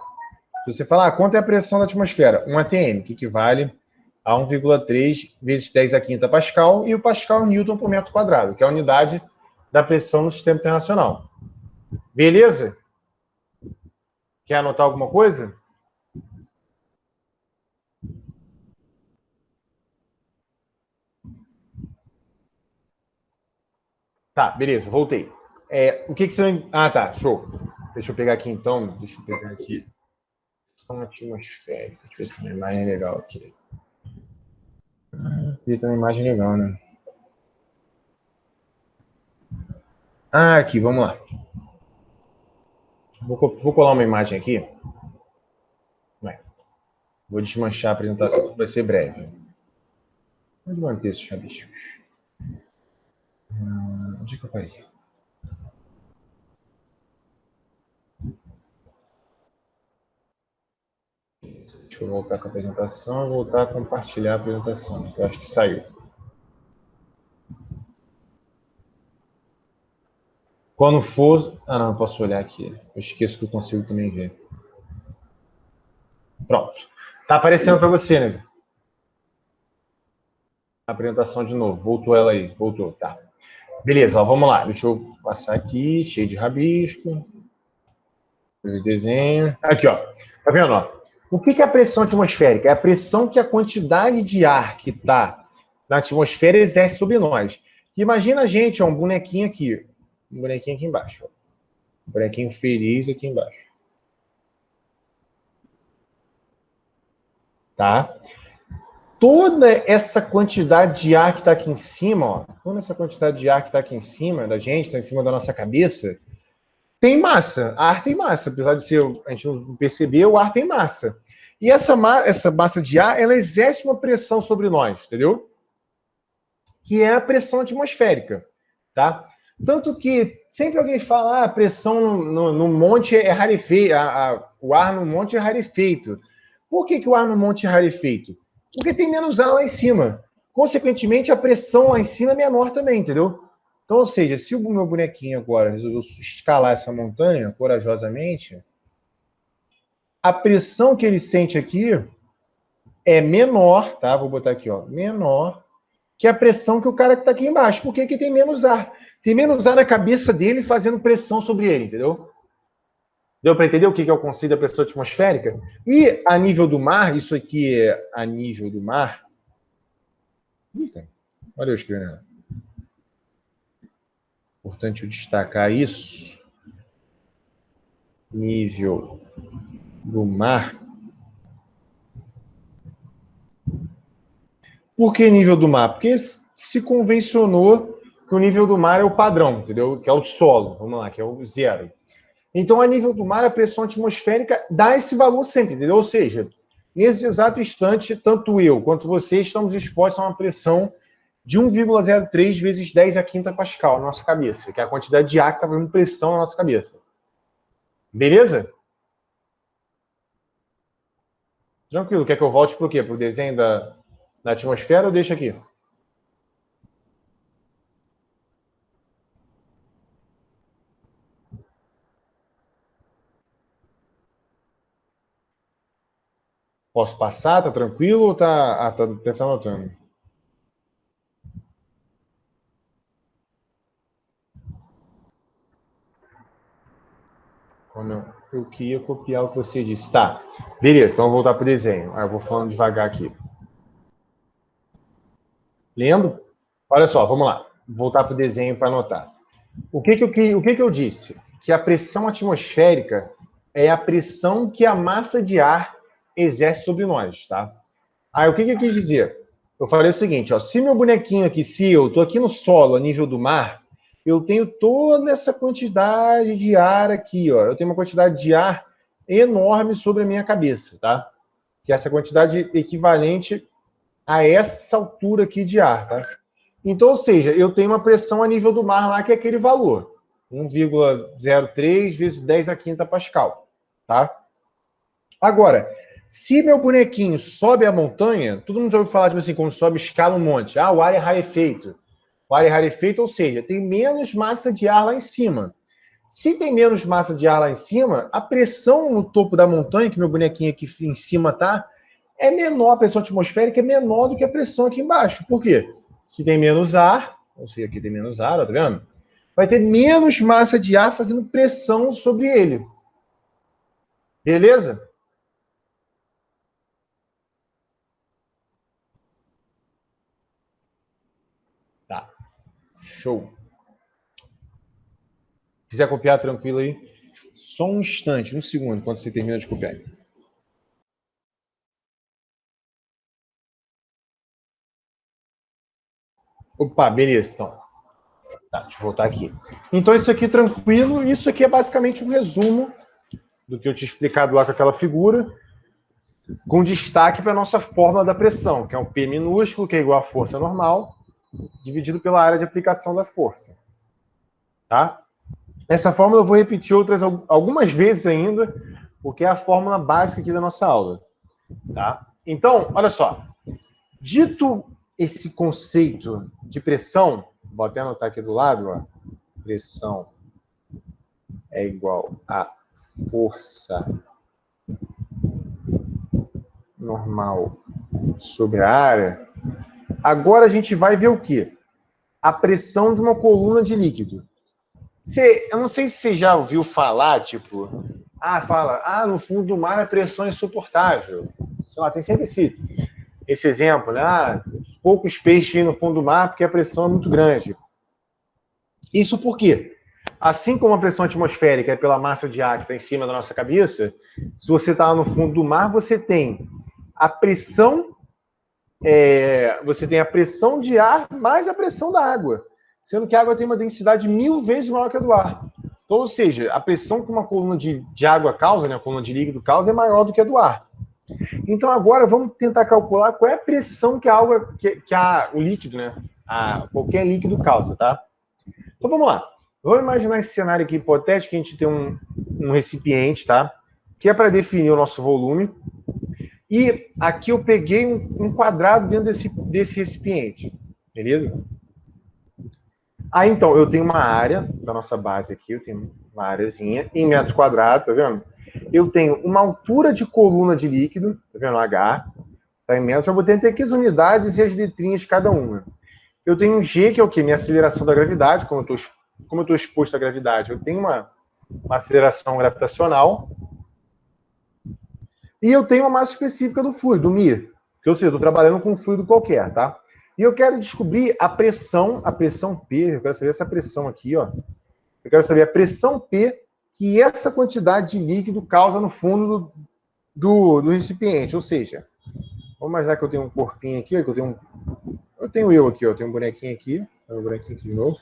Se você falar, quanto é a pressão da atmosfera? 1 atm, que equivale a 1,3 vezes 10 a quinta Pascal, e o Pascal é Newton por metro quadrado, que é a unidade da pressão no sistema internacional. Beleza? Quer anotar alguma coisa? Tá, beleza, voltei. O que você... Ah, tá, show. Deixa eu pegar aqui então, deixa eu pegar aqui. Pressão atmosférica, deixa eu ver se tem uma imagem legal aqui. Tem uma imagem legal, né? Ah, aqui, vamos lá. Vou colar uma imagem aqui. Vou desmanchar a apresentação, vai ser breve. Onde manter esses rabiscos? Onde é que eu parei? Deixa eu voltar com a apresentação e voltar a compartilhar a apresentação, que eu acho que saiu. Quando for... Ah, não, eu posso olhar aqui. Eu esqueço que eu consigo também ver. Pronto. Tá aparecendo para você, né? A apresentação de novo. Voltou ela aí. Voltou, tá. Beleza, ó, vamos lá. Deixa eu passar aqui, cheio de rabisco. Desenho. Aqui, ó. Tá vendo, ó? O que é a pressão atmosférica? É a pressão que a quantidade de ar que está na atmosfera exerce sobre nós. Imagina a gente, ó, um bonequinho aqui. Um bonequinho aqui embaixo. Ó. Um bonequinho feliz aqui embaixo. Tá? Toda essa quantidade de ar que está aqui em cima, ó, toda essa quantidade de ar que está aqui em cima da gente, está em cima da nossa cabeça, tem massa. Ar tem massa. Apesar de ser, a gente não perceber, o ar tem massa. E essa massa de ar, ela exerce uma pressão sobre nós, entendeu? Que é a pressão atmosférica, tá? Tanto que sempre alguém fala, a pressão no monte é rarefeita, o ar no monte é rarefeito. Por que o ar no monte é rarefeito? Porque tem menos ar lá em cima. Consequentemente, a pressão lá em cima é menor também, entendeu? Então, ou seja, se o meu bonequinho agora resolveu escalar essa montanha corajosamente, a pressão que ele sente aqui é menor, tá? Vou botar aqui, ó, menor que a pressão que o cara que está aqui embaixo. Por que tem menos ar? Tem menos ar na cabeça dele fazendo pressão sobre ele, entendeu? Deu para entender o que é o conceito da pressão atmosférica? E a nível do mar, isso aqui é a nível do mar. Olha eu escrevendo. Importante eu destacar isso. Nível do mar. Por que nível do mar? Porque se convencionou que o nível do mar é o padrão, entendeu? Que é o solo, vamos lá, que é o zero. Então, a nível do mar, a pressão atmosférica dá esse valor sempre, entendeu? Ou seja, nesse exato instante, tanto eu quanto você estamos expostos a uma pressão de 1,03 vezes 10 a quinta Pascal na nossa cabeça, que é a quantidade de ar que está fazendo pressão na nossa cabeça. Beleza? Tranquilo. Quer que eu volte para o quê? Para o desenho da atmosfera ou deixa aqui? Posso passar? Tá tranquilo ou tá... Ah, tá anotando. Eu queria copiar o que você disse. Tá. Beleza, então vamos voltar para o desenho. Eu vou falando devagar aqui. Lembra? Olha só, vamos lá. Voltar para o desenho para anotar. O que eu disse? Que a pressão atmosférica é a pressão que a massa de ar exerce sobre nós, tá? Aí, o que eu quis dizer? Eu falei o seguinte, ó, se meu bonequinho aqui, se eu estou aqui no solo, a nível do mar, eu tenho toda essa quantidade de ar aqui, ó. Eu tenho uma quantidade de ar enorme sobre a minha cabeça, tá? Que é essa quantidade equivalente a essa altura aqui de ar, tá? Então, ou seja, eu tenho uma pressão a nível do mar lá, que é aquele valor. 1,03 vezes 10 a quinta Pascal, tá? Agora, se meu bonequinho sobe a montanha, todo mundo já ouviu falar, tipo assim, quando sobe, escala um monte. Ah, o ar é rarefeito. O ar é rarefeito, ou seja, tem menos massa de ar lá em cima. Se tem menos massa de ar lá em cima, a pressão no topo da montanha, que meu bonequinho aqui em cima tá, é menor, a pressão atmosférica é menor do que a pressão aqui embaixo. Por quê? Se tem menos ar, ou seja, aqui tem menos ar, ó, tá vendo? Vai ter menos massa de ar fazendo pressão sobre ele. Beleza? Tá. Show. Se quiser copiar, tranquilo aí. Só um instante, um segundo, enquanto você termina de copiar. Opa, beleza, então. Tá, deixa eu voltar aqui. Então, isso aqui tranquilo. Isso aqui é basicamente um resumo do que eu tinha explicado lá com aquela figura, com destaque para a nossa fórmula da pressão, que é um P minúsculo, que é igual à força normal, dividido pela área de aplicação da força. Tá? Essa fórmula eu vou repetir algumas vezes ainda, porque é a fórmula básica aqui da nossa aula. Tá? Então, olha só. Dito esse conceito de pressão, vou até anotar aqui do lado, ó, pressão é igual a força normal sobre a área. Agora a gente vai ver o quê? A pressão de uma coluna de líquido. Eu não sei se você já ouviu falar, tipo, no fundo do mar a pressão é insuportável. Sei lá, tem sempre esse exemplo, né? Poucos peixes no fundo do mar porque a pressão é muito grande. Isso por quê? Assim como a pressão atmosférica é pela massa de ar que está em cima da nossa cabeça, se você está lá no fundo do mar, você tem a pressão de ar mais a pressão da água, sendo que a água tem uma densidade 1000 vezes maior que a do ar. Então, ou seja, a pressão que uma coluna de água causa, né, a coluna de líquido causa, é maior do que a do ar. Então, agora vamos tentar calcular qual é a pressão que o líquido, né, qualquer líquido causa, tá? Então, vamos lá. Vamos imaginar esse cenário aqui hipotético, que a gente tem um recipiente, tá? Que é para definir o nosso volume. E aqui eu peguei um quadrado dentro desse recipiente, beleza? Aí, então, eu tenho uma área da nossa base aqui, eu tenho uma areazinha em metros quadrados, tá vendo? Eu tenho uma altura de coluna de líquido, tá vendo? H, tá em metros. Eu botei aqui as unidades e as letrinhas de cada uma. Eu tenho um G, que é o quê? Minha aceleração da gravidade, como eu estou exposto à gravidade, eu tenho uma aceleração gravitacional. E eu tenho uma massa específica do fluido, do μ. Que eu sei, eu estou trabalhando com um fluido qualquer, tá? E eu quero descobrir a pressão P, eu quero saber essa pressão aqui, ó. Eu quero saber a pressão P que essa quantidade de líquido causa no fundo do recipiente. Ou seja, vamos imaginar que eu tenho um corpinho aqui, ó, eu tenho eu aqui, ó, eu tenho um bonequinho aqui. Vou abrir aqui de novo.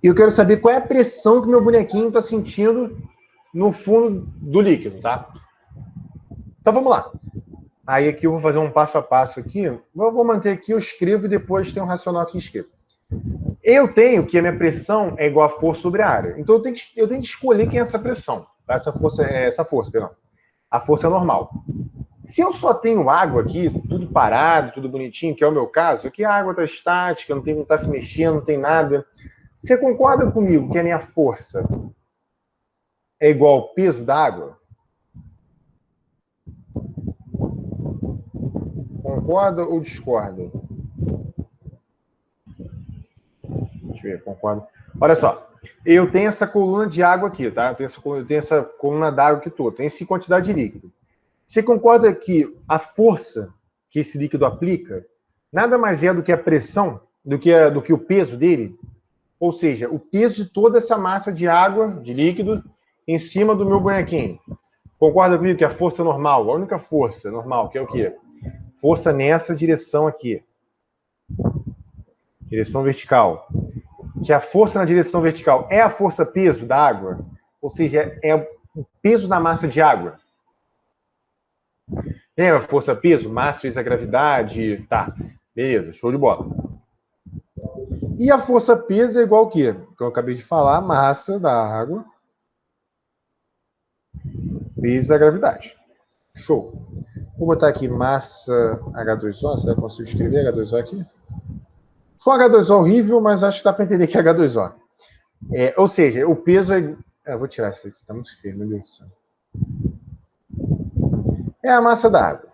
E eu quero saber qual é a pressão que meu bonequinho está sentindo no fundo do líquido, tá? Então vamos lá. Aí aqui eu vou fazer um passo a passo aqui. Eu vou manter aqui, eu escrevo e depois tem um racional aqui escrito. Eu tenho que a minha pressão é igual a força sobre a área. Então eu tenho que escolher quem é essa pressão. Tá? Essa força, perdão. A força é normal. Se eu só tenho água aqui, tudo parado, tudo bonitinho, que é o meu caso, que a água está estática, não está se mexendo, não tem nada. Você concorda comigo que a minha força é igual ao peso da água? Concorda ou discorda? Deixa eu ver, concorda. Olha só, eu tenho essa coluna de água aqui, tá? Eu tenho essa coluna d'água aqui toda, tem essa quantidade de líquido. Você concorda que a força que esse líquido aplica nada mais é do que a pressão, do que o peso dele? Ou seja, o peso de toda essa massa de água, de líquido, em cima do meu bonequinho. Concorda comigo que a força normal, a única força normal, que é o quê? Força nessa direção aqui. Direção vertical. Que a força na direção vertical é a força-peso da água? Ou seja, é o peso da massa de água. Lembra? Força-peso, massa vezes a gravidade. Tá, beleza, show de bola. E a força-peso é igual ao quê? Que eu acabei de falar, massa da água vezes a gravidade. Show. Vou botar aqui massa H2O. Será que eu consigo escrever H2O aqui? Foi um H2O horrível, mas acho que dá para entender que é H2O. Ou seja, o peso é... vou tirar isso aqui, tá muito feio, meu Deus do céu. É a massa da água,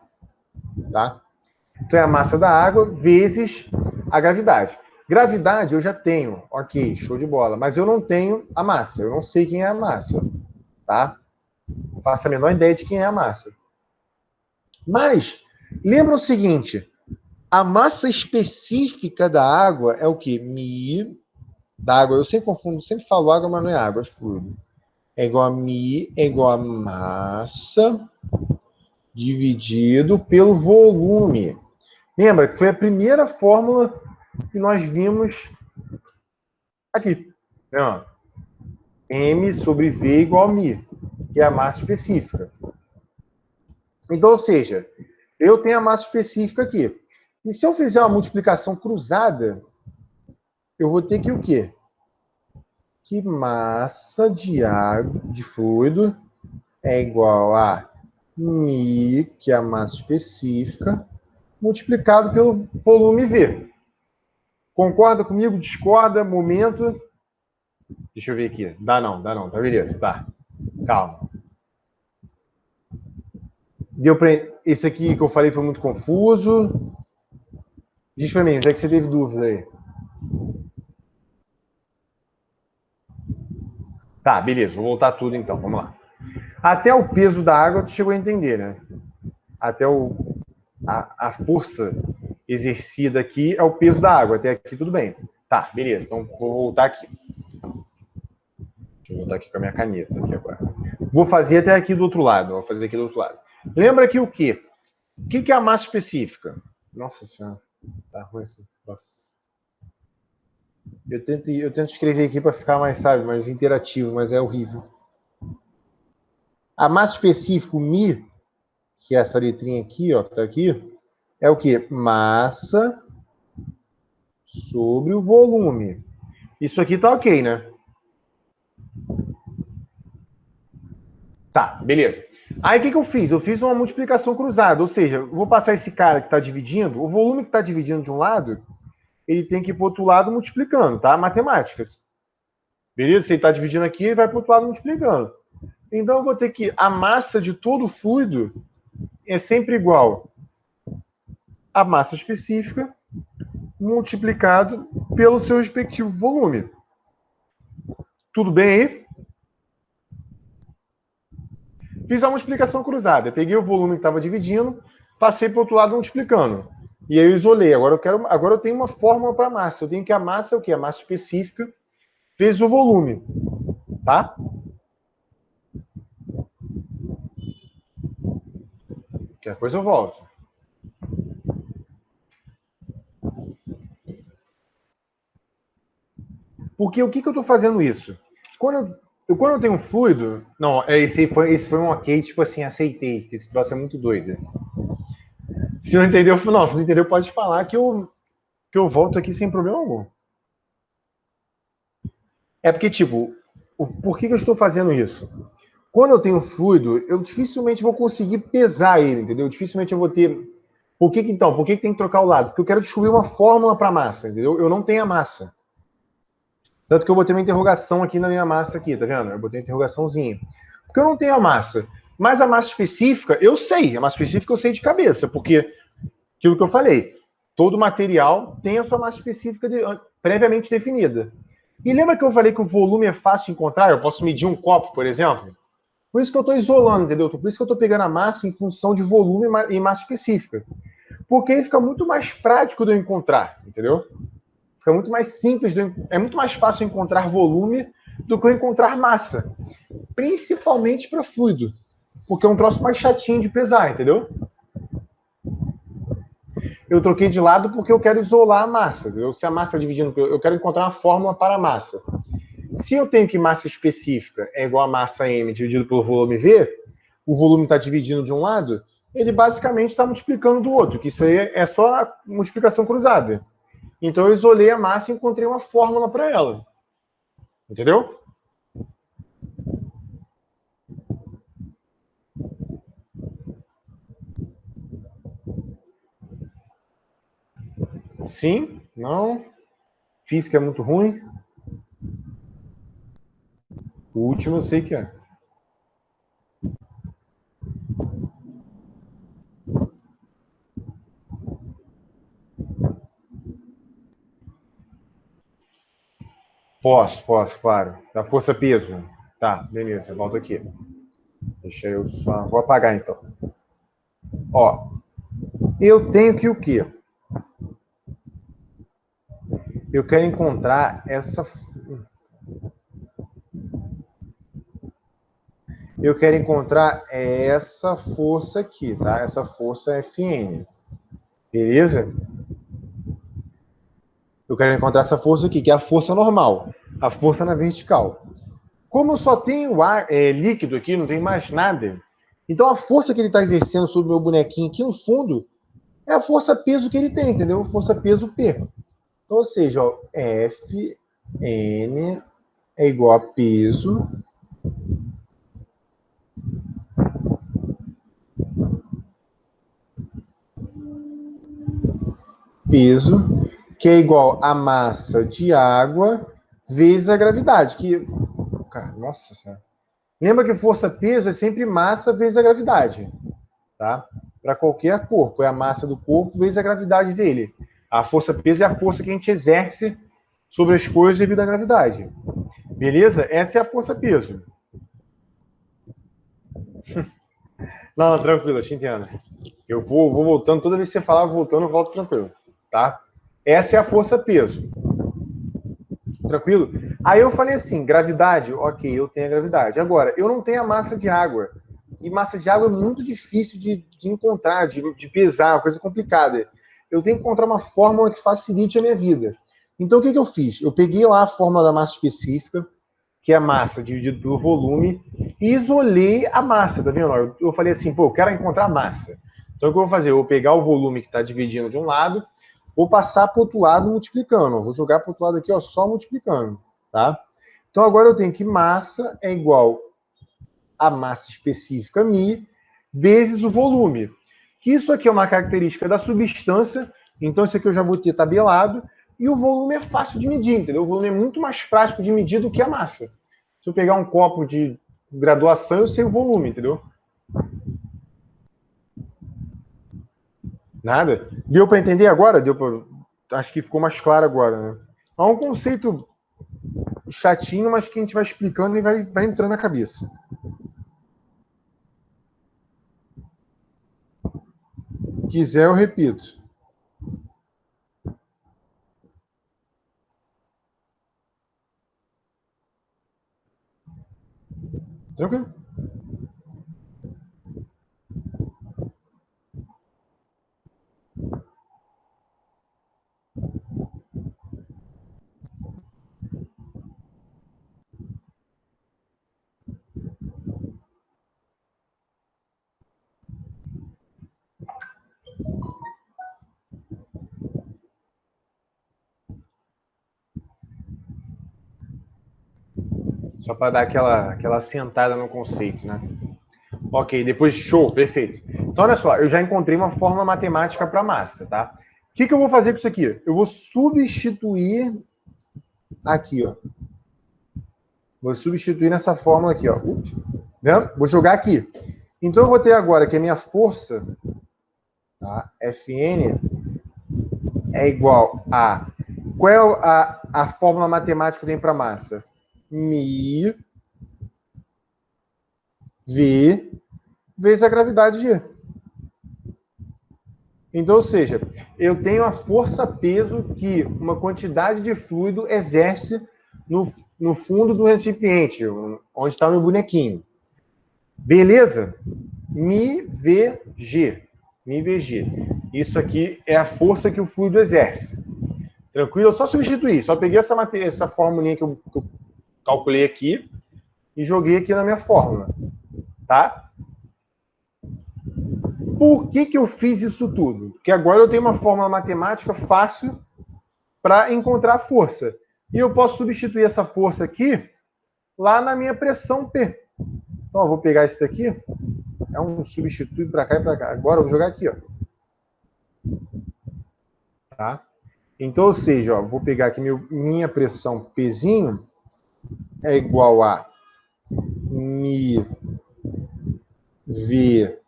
tá? Então é a massa da água vezes a gravidade. Gravidade eu já tenho, ok, show de bola, mas eu não tenho a massa, eu não sei quem é a massa, tá? Não faço a menor ideia de quem é a massa. Mas, lembra o seguinte, a massa específica da água é o quê? Mi da água, eu sempre confundo, sempre falo água, mas não é água, é fluido. É igual a mi, é igual a massa dividido pelo volume. Lembra que foi a primeira fórmula que nós vimos aqui. M sobre V igual a mi, que é a massa específica. Então, ou seja, eu tenho a massa específica aqui. E se eu fizer uma multiplicação cruzada, eu vou ter que o quê? Que massa de água, de fluido, é igual a mi, que é a massa específica, multiplicado pelo volume V. Concorda comigo? Discorda? Momento. Deixa eu ver aqui. Dá não. Tá beleza, tá. Calma. Deu pra... Esse aqui que eu falei foi muito confuso. Diz pra mim, onde é que você teve dúvida aí? Tá, beleza. Vou voltar tudo então. Vamos lá. Até o peso da água tu chegou a entender, né? Até a força exercida aqui é o peso da água. Até aqui tudo bem. Tá, beleza. Então vou voltar aqui. Deixa eu voltar aqui com a minha caneta aqui agora. Vou fazer até aqui do outro lado. Vou fazer aqui do outro lado. Lembra que o quê? O que é a massa específica? Nossa senhora. Tá ruim esse troço. Eu tento escrever aqui para ficar mais, sabe, mais interativo, mas é horrível. A massa específica, o mi, que é essa letrinha aqui, ó, que tá aqui, é o quê? Massa sobre o volume. Isso aqui tá ok, né? Tá, beleza. Aí o que eu fiz? Eu fiz uma multiplicação cruzada, ou seja, eu vou passar esse cara que está dividindo, o volume que está dividindo de um lado, ele tem que ir para o outro lado multiplicando, tá? Matemáticas. Beleza? Se ele está dividindo aqui, ele vai para o outro lado multiplicando. Então eu vou ter que a massa de todo o fluido é sempre igual à massa específica multiplicado pelo seu respectivo volume. Tudo bem aí? Fiz uma multiplicação cruzada. Eu peguei o volume que estava dividindo, passei para o outro lado multiplicando. E aí eu isolei. Agora eu tenho uma fórmula para a massa. Eu tenho que a massa é o quê? A massa específica vezes o volume. Tá? Qualquer coisa eu volto. Porque o que eu estou fazendo isso? Quando eu tenho um fluido... Não, esse foi um ok, tipo assim, aceitei, que esse troço é muito doido. Se não entendeu, se não entendeu, pode falar que eu volto aqui sem problema algum. É porque, tipo, por que eu estou fazendo isso? Quando eu tenho fluido, eu dificilmente vou conseguir pesar ele, entendeu? Dificilmente eu vou ter... Por que tem que trocar o lado? Porque eu quero descobrir uma fórmula para a massa, entendeu? Eu não tenho a massa. Tanto que eu botei uma interrogação aqui na minha massa aqui, tá vendo? Eu botei uma interrogaçãozinha. Porque eu não tenho a massa. Mas a massa específica, eu sei. A massa específica eu sei de cabeça, porque aquilo que eu falei, todo material tem a sua massa específica previamente definida. E lembra que eu falei que o volume é fácil de encontrar? Eu posso medir um copo, por exemplo? Por isso que eu estou isolando, entendeu? Por isso que eu estou pegando a massa em função de volume e massa específica. Porque aí fica muito mais prático de eu encontrar, entendeu? Fica muito mais simples, é muito mais fácil encontrar volume do que eu encontrar massa. Principalmente para fluido. Porque é um troço mais chatinho de pesar, entendeu? Eu troquei de lado porque eu quero isolar a massa. Entendeu? Se a massa é dividindo, eu quero encontrar uma fórmula para a massa. Se eu tenho que massa específica é igual a massa M dividido pelo volume V, o volume está dividindo de um lado, ele basicamente está multiplicando do outro, que isso aí é só multiplicação cruzada. Então eu isolei a massa e encontrei uma fórmula para ela. Entendeu? Sim? Não? Física é muito ruim? O último eu sei que é. Posso, claro. Da força-peso. Tá, beleza, volta aqui. Deixa eu só... Vou apagar então. Ó, eu tenho que o quê? Eu quero encontrar essa... Eu quero encontrar essa força aqui, tá? Essa força Fn. Beleza? Eu quero encontrar essa força aqui, que é a força normal. A força na vertical. Como eu só tenho ar, líquido aqui, não tem mais nada, então a força que ele está exercendo sobre o meu bonequinho aqui no fundo é a força-peso que ele tem, entendeu? Força-peso P. Então, ou seja, ó, Fn é igual a peso que é igual a massa de água vezes a gravidade. Que, cara, nossa senhora. Lembra que força-peso é sempre massa vezes a gravidade, tá? Para qualquer corpo, é a massa do corpo vezes a gravidade dele. A força-peso é a força que a gente exerce sobre as coisas devido à gravidade. Beleza? Essa é a força-peso. Não, tranquilo, eu te entendo. Eu vou voltando, toda vez que você falar, voltando, eu volto tranquilo, tá? Essa é a força-peso. Tranquilo? Aí eu falei assim, gravidade, ok, eu tenho a gravidade. Agora, eu não tenho a massa de água. E massa de água é muito difícil de encontrar, de pesar, uma coisa complicada. Eu tenho que encontrar uma fórmula que facilite a minha vida. Então, o que eu fiz? Eu peguei lá a fórmula da massa específica, que é a massa dividido pelo volume, e isolei a massa, tá vendo? Eu falei assim, pô, eu quero encontrar a massa. Então, o que eu vou fazer? Eu vou pegar o volume que está dividindo de um lado, vou passar para o outro lado multiplicando. Vou jogar para o outro lado aqui, ó, só multiplicando, tá? Então, agora eu tenho que massa é igual a massa específica μ vezes o volume. Que isso aqui é uma característica da substância, então isso aqui eu já vou ter tabelado, e o volume é fácil de medir, entendeu? O volume é muito mais prático de medir do que a massa. Se eu pegar um copo de graduação, eu sei o volume, entendeu? Nada? Deu para entender agora? Deu pra... Acho que ficou mais claro agora, né? É um conceito chatinho, mas que a gente vai explicando e vai entrando na cabeça. Quiser, eu repito. Tranquilo? Só para dar aquela sentada no conceito, né? Ok, depois show, perfeito. Então, olha só, eu já encontrei uma fórmula matemática para massa, tá? O que eu vou fazer com isso aqui? Eu vou substituir aqui, ó. Vou substituir nessa fórmula aqui, ó. Vendo? Vou jogar aqui. Então, eu vou ter agora que a minha força, tá? Fn é igual a... Qual é a fórmula matemática que tem para massa? Mi V vezes a gravidade G. Então, ou seja, eu tenho a força-peso que uma quantidade de fluido exerce no fundo do recipiente, onde está o meu bonequinho. Beleza? Mi VG. Mi VG. Isso aqui é a força que o fluido exerce. Tranquilo? Eu só substituí. Só peguei essa formulinha que eu calculei aqui e joguei aqui na minha fórmula. Tá? Por que eu fiz isso tudo? Porque agora eu tenho uma fórmula matemática fácil para encontrar a força. E eu posso substituir essa força aqui lá na minha pressão P. Então, eu vou pegar isso daqui. É um substituto para cá e para cá. Agora eu vou jogar aqui, ó. Tá? Então, ou seja, ó, vou pegar aqui minha pressão Pzinho é igual a mi V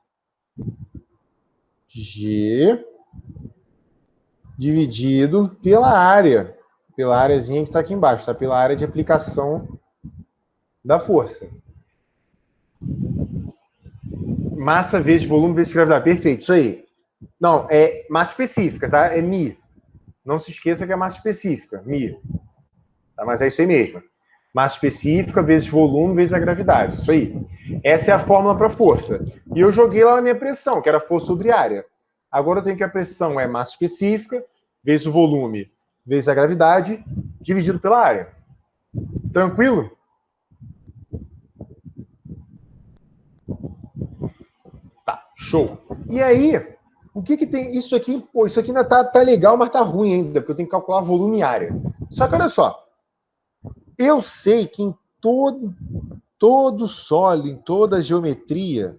G dividido pela área. Pela áreazinha que está aqui embaixo, tá? Pela área de aplicação da força. Massa vezes volume vezes gravidade. Perfeito, isso aí. Não, é massa específica, tá? É Mi. Não se esqueça que é massa específica, Mi. Tá? Mas é isso aí mesmo. Massa específica vezes volume vezes a gravidade. Isso aí. Essa é a fórmula para força. E eu joguei lá na minha pressão, que era força sobre área. Agora eu tenho que a pressão é massa específica vezes o volume vezes a gravidade dividido pela área. Tranquilo? Tá, show. E aí, o que tem? Isso aqui, pô, isso aqui ainda tá legal, mas tá ruim ainda, porque eu tenho que calcular volume e área. Só que olha só, eu sei que em todo sólido, em toda geometria,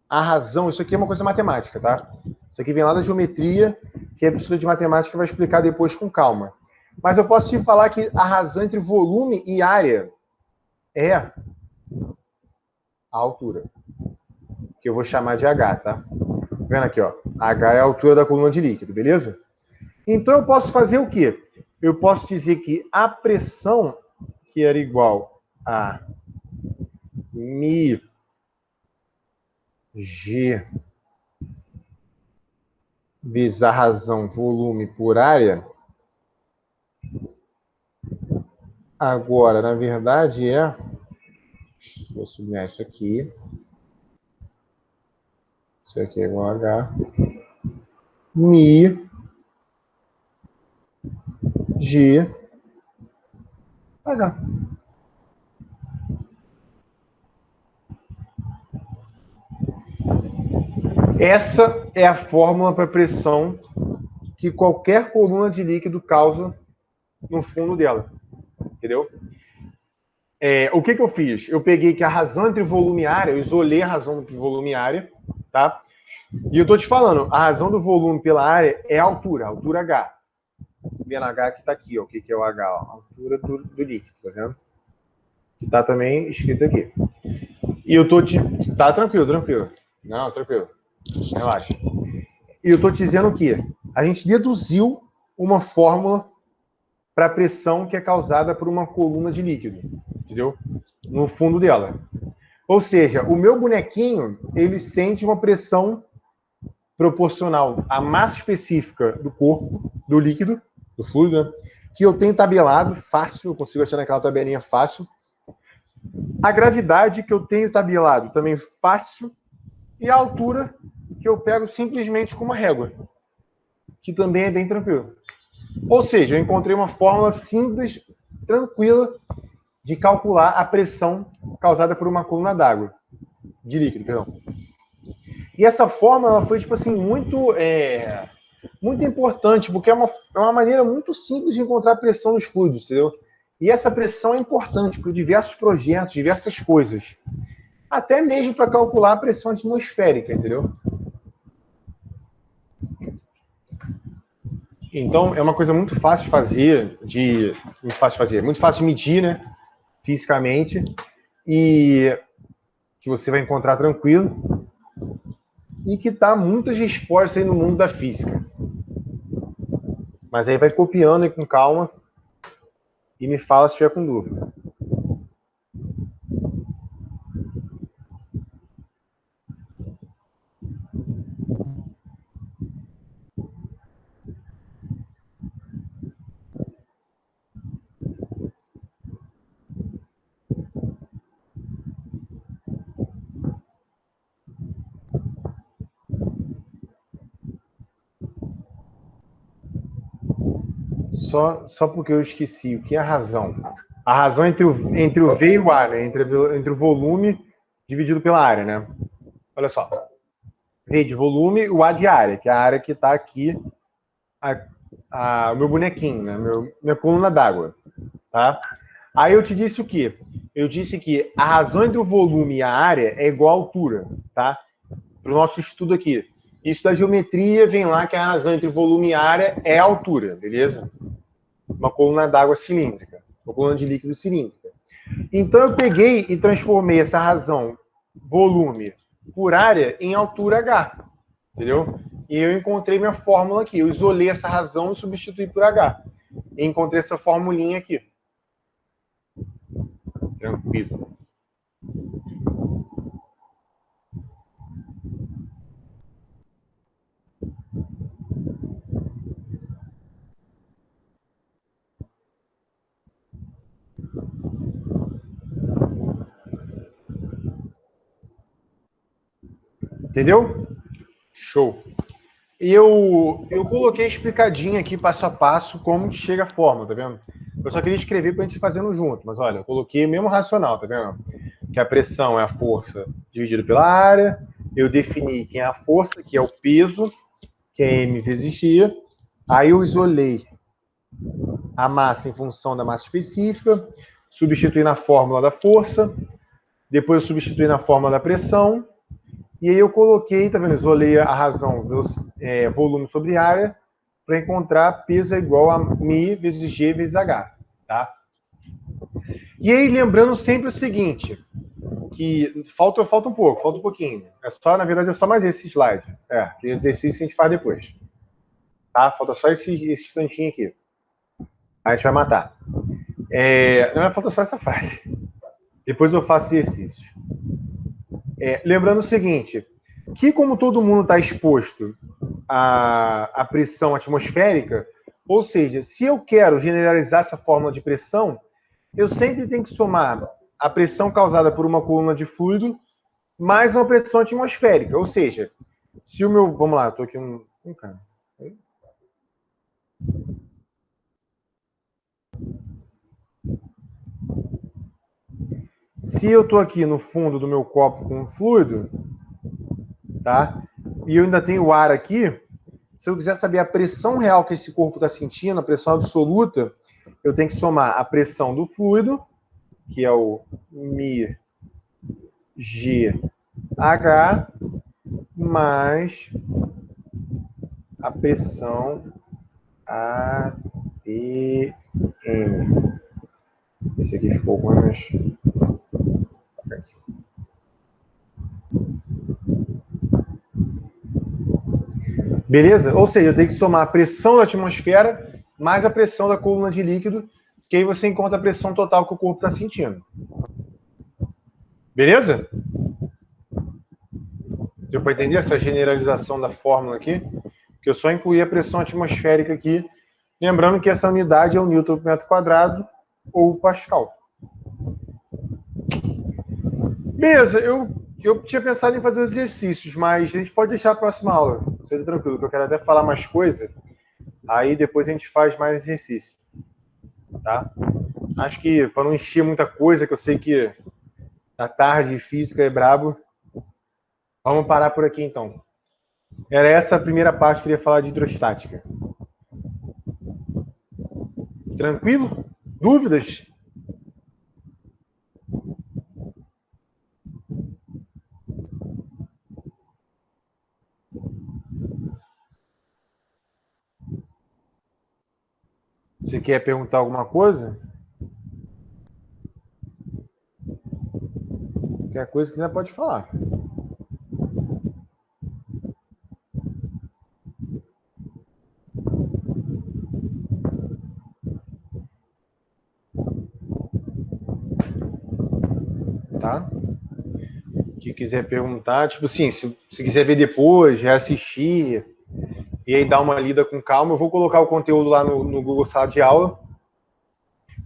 a razão, isso aqui é uma coisa matemática, tá? Isso aqui vem lá da geometria, que a professora de matemática vai explicar depois com calma. Mas eu posso te falar que a razão entre volume e área é a altura, que eu vou chamar de H, tá? Vendo aqui, ó. H é a altura da coluna de líquido, beleza? Então eu posso fazer o quê? Eu posso dizer que a pressão, que era igual a mi G vezes a razão volume por área, agora, na verdade, vou sublinhar isso aqui. Isso aqui é igual a H. Mi G H. Essa é a fórmula para pressão que qualquer coluna de líquido causa no fundo dela. Entendeu? O que eu fiz? Eu peguei que a razão entre volume e área, eu isolei a razão entre volume e área, tá? E eu tô te falando, a razão do volume pela área é a altura H. Vendo H que tá aqui, ó. O que é o H? Ó? A altura do líquido, tá vendo? Que tá também escrito aqui. E eu tô te... Tá tranquilo. Não, tranquilo. Relaxa. E eu tô te dizendo que a gente deduziu uma fórmula para a pressão que é causada por uma coluna de líquido, entendeu? No fundo dela. Ou seja, o meu bonequinho, ele sente uma pressão proporcional à massa específica do corpo, do líquido, do fluido, né? Que eu tenho tabelado fácil, eu consigo achar naquela tabelinha fácil. A gravidade que eu tenho tabelado também fácil. E a altura que eu pego simplesmente com uma régua, que também é bem tranquilo. Ou seja, eu encontrei uma fórmula simples, tranquila, de calcular a pressão causada por uma coluna d'água, de líquido, perdão. E essa fórmula ela foi, tipo assim, muito importante, porque é uma maneira muito simples de encontrar a pressão dos fluidos, entendeu? E essa pressão é importante para diversos projetos, diversas coisas. Até mesmo para calcular a pressão atmosférica, entendeu? Então, é uma coisa muito fácil de fazer, muito fácil de medir, né? Fisicamente, e que você vai encontrar tranquilo, e que tá muitas respostas aí no mundo da física. Mas aí vai copiando aí com calma e me fala se tiver com dúvida. Só porque eu esqueci o que é a razão. A razão entre o V e o A, né? Entre o volume dividido pela área, né? Olha só. V de volume e o A de área, que é a área que está aqui, o meu bonequinho, né? Minha coluna d'água. Tá? Aí eu te disse o quê? Eu disse que a razão entre o volume e a área é igual à altura, tá? Para o nosso estudo aqui. Isso da geometria vem lá que a razão entre volume e área é a altura, beleza? Uma coluna d'água cilíndrica, uma coluna de líquido cilíndrica. Então eu peguei e transformei essa razão volume por área em altura H, entendeu? E eu encontrei minha fórmula aqui. Eu isolei essa razão e substituí por H. E encontrei essa formulinha aqui. Tranquilo. Entendeu? Show. E eu coloquei explicadinho aqui, passo a passo, como que chega a fórmula, tá vendo? Eu só queria escrever pra gente ir fazendo junto, mas olha, eu coloquei o mesmo racional, tá vendo? Que a pressão é a força dividida pela área, eu defini quem é a força, que é o peso, que é M vezes G, aí eu isolei a massa em função da massa específica, substituí na fórmula da força, depois eu substituí na fórmula da pressão, e aí eu coloquei, tá vendo? Isolei a razão volume sobre área para encontrar peso é igual a μ vezes G vezes H, tá? E aí lembrando sempre o seguinte, que falta um pouquinho. Na verdade, é só mais esse slide. Que exercício a gente faz depois. Tá? Falta só esse instantinho aqui. Aí a gente vai matar. Não, falta só essa frase. Depois eu faço exercício. Lembrando o seguinte, que como todo mundo está exposto à pressão atmosférica, ou seja, se eu quero generalizar essa fórmula de pressão, eu sempre tenho que somar a pressão causada por uma coluna de fluido mais uma pressão atmosférica. Ou seja, se o meu... Vamos lá, eu estou aqui cara. Se eu estou aqui no fundo do meu copo com fluido, tá? E eu ainda tenho ar aqui, se eu quiser saber a pressão real que esse corpo está sentindo, a pressão absoluta, eu tenho que somar a pressão do fluido, que é o μ G H, mais a pressão ATM. Esse aqui ficou com mais... Beleza? Ou seja, eu tenho que somar a pressão da atmosfera mais a pressão da coluna de líquido, que aí você encontra a pressão total que o corpo está sentindo. Beleza? Deu para entender essa generalização da fórmula aqui? Que eu só incluí a pressão atmosférica aqui, lembrando que essa unidade é o Newton por metro quadrado ou Pascal. Beleza, eu tinha pensado em fazer os exercícios, mas a gente pode deixar a próxima aula. Seja tranquilo, que eu quero até falar mais coisa. Aí depois a gente faz mais exercício. Tá? Acho que para não encher muita coisa, que eu sei que a tarde física é brabo, vamos parar por aqui então. Era essa a primeira parte que eu queria falar de hidrostática. Tranquilo? Dúvidas? Você quer perguntar alguma coisa? Qualquer coisa que quiser pode falar. Tá? O que quiser perguntar, tipo assim, se quiser ver depois, reassistir, e aí dar uma lida com calma, eu vou colocar o conteúdo lá no Google Sala de Aula.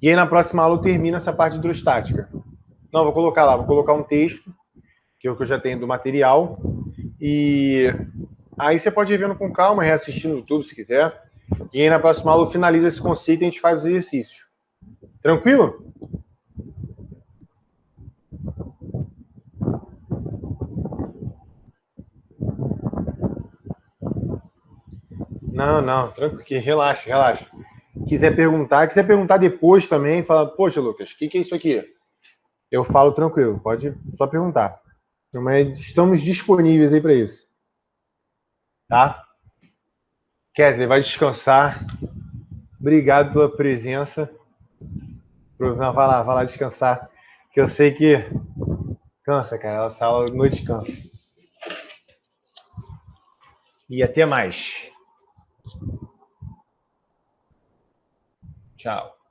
E aí na próxima aula eu termino essa parte de hidrostática. Não, vou colocar lá, vou colocar um texto, que é o que eu já tenho do material. E aí você pode ir vendo com calma, reassistindo no YouTube se quiser. E aí na próxima aula eu finalizo esse conceito e a gente faz os exercícios. Tranquilo? Não, tranquilo, relaxa, relaxa. Quiser perguntar depois também, fala, poxa, Lucas, o que é isso aqui? Eu falo tranquilo, pode só perguntar. Mas estamos disponíveis aí para isso. Tá? Kesley, vai descansar. Obrigado pela presença. Não, vai lá descansar. Que eu sei que cansa, cara. Essa aula à noite cansa. E até mais. Tchau.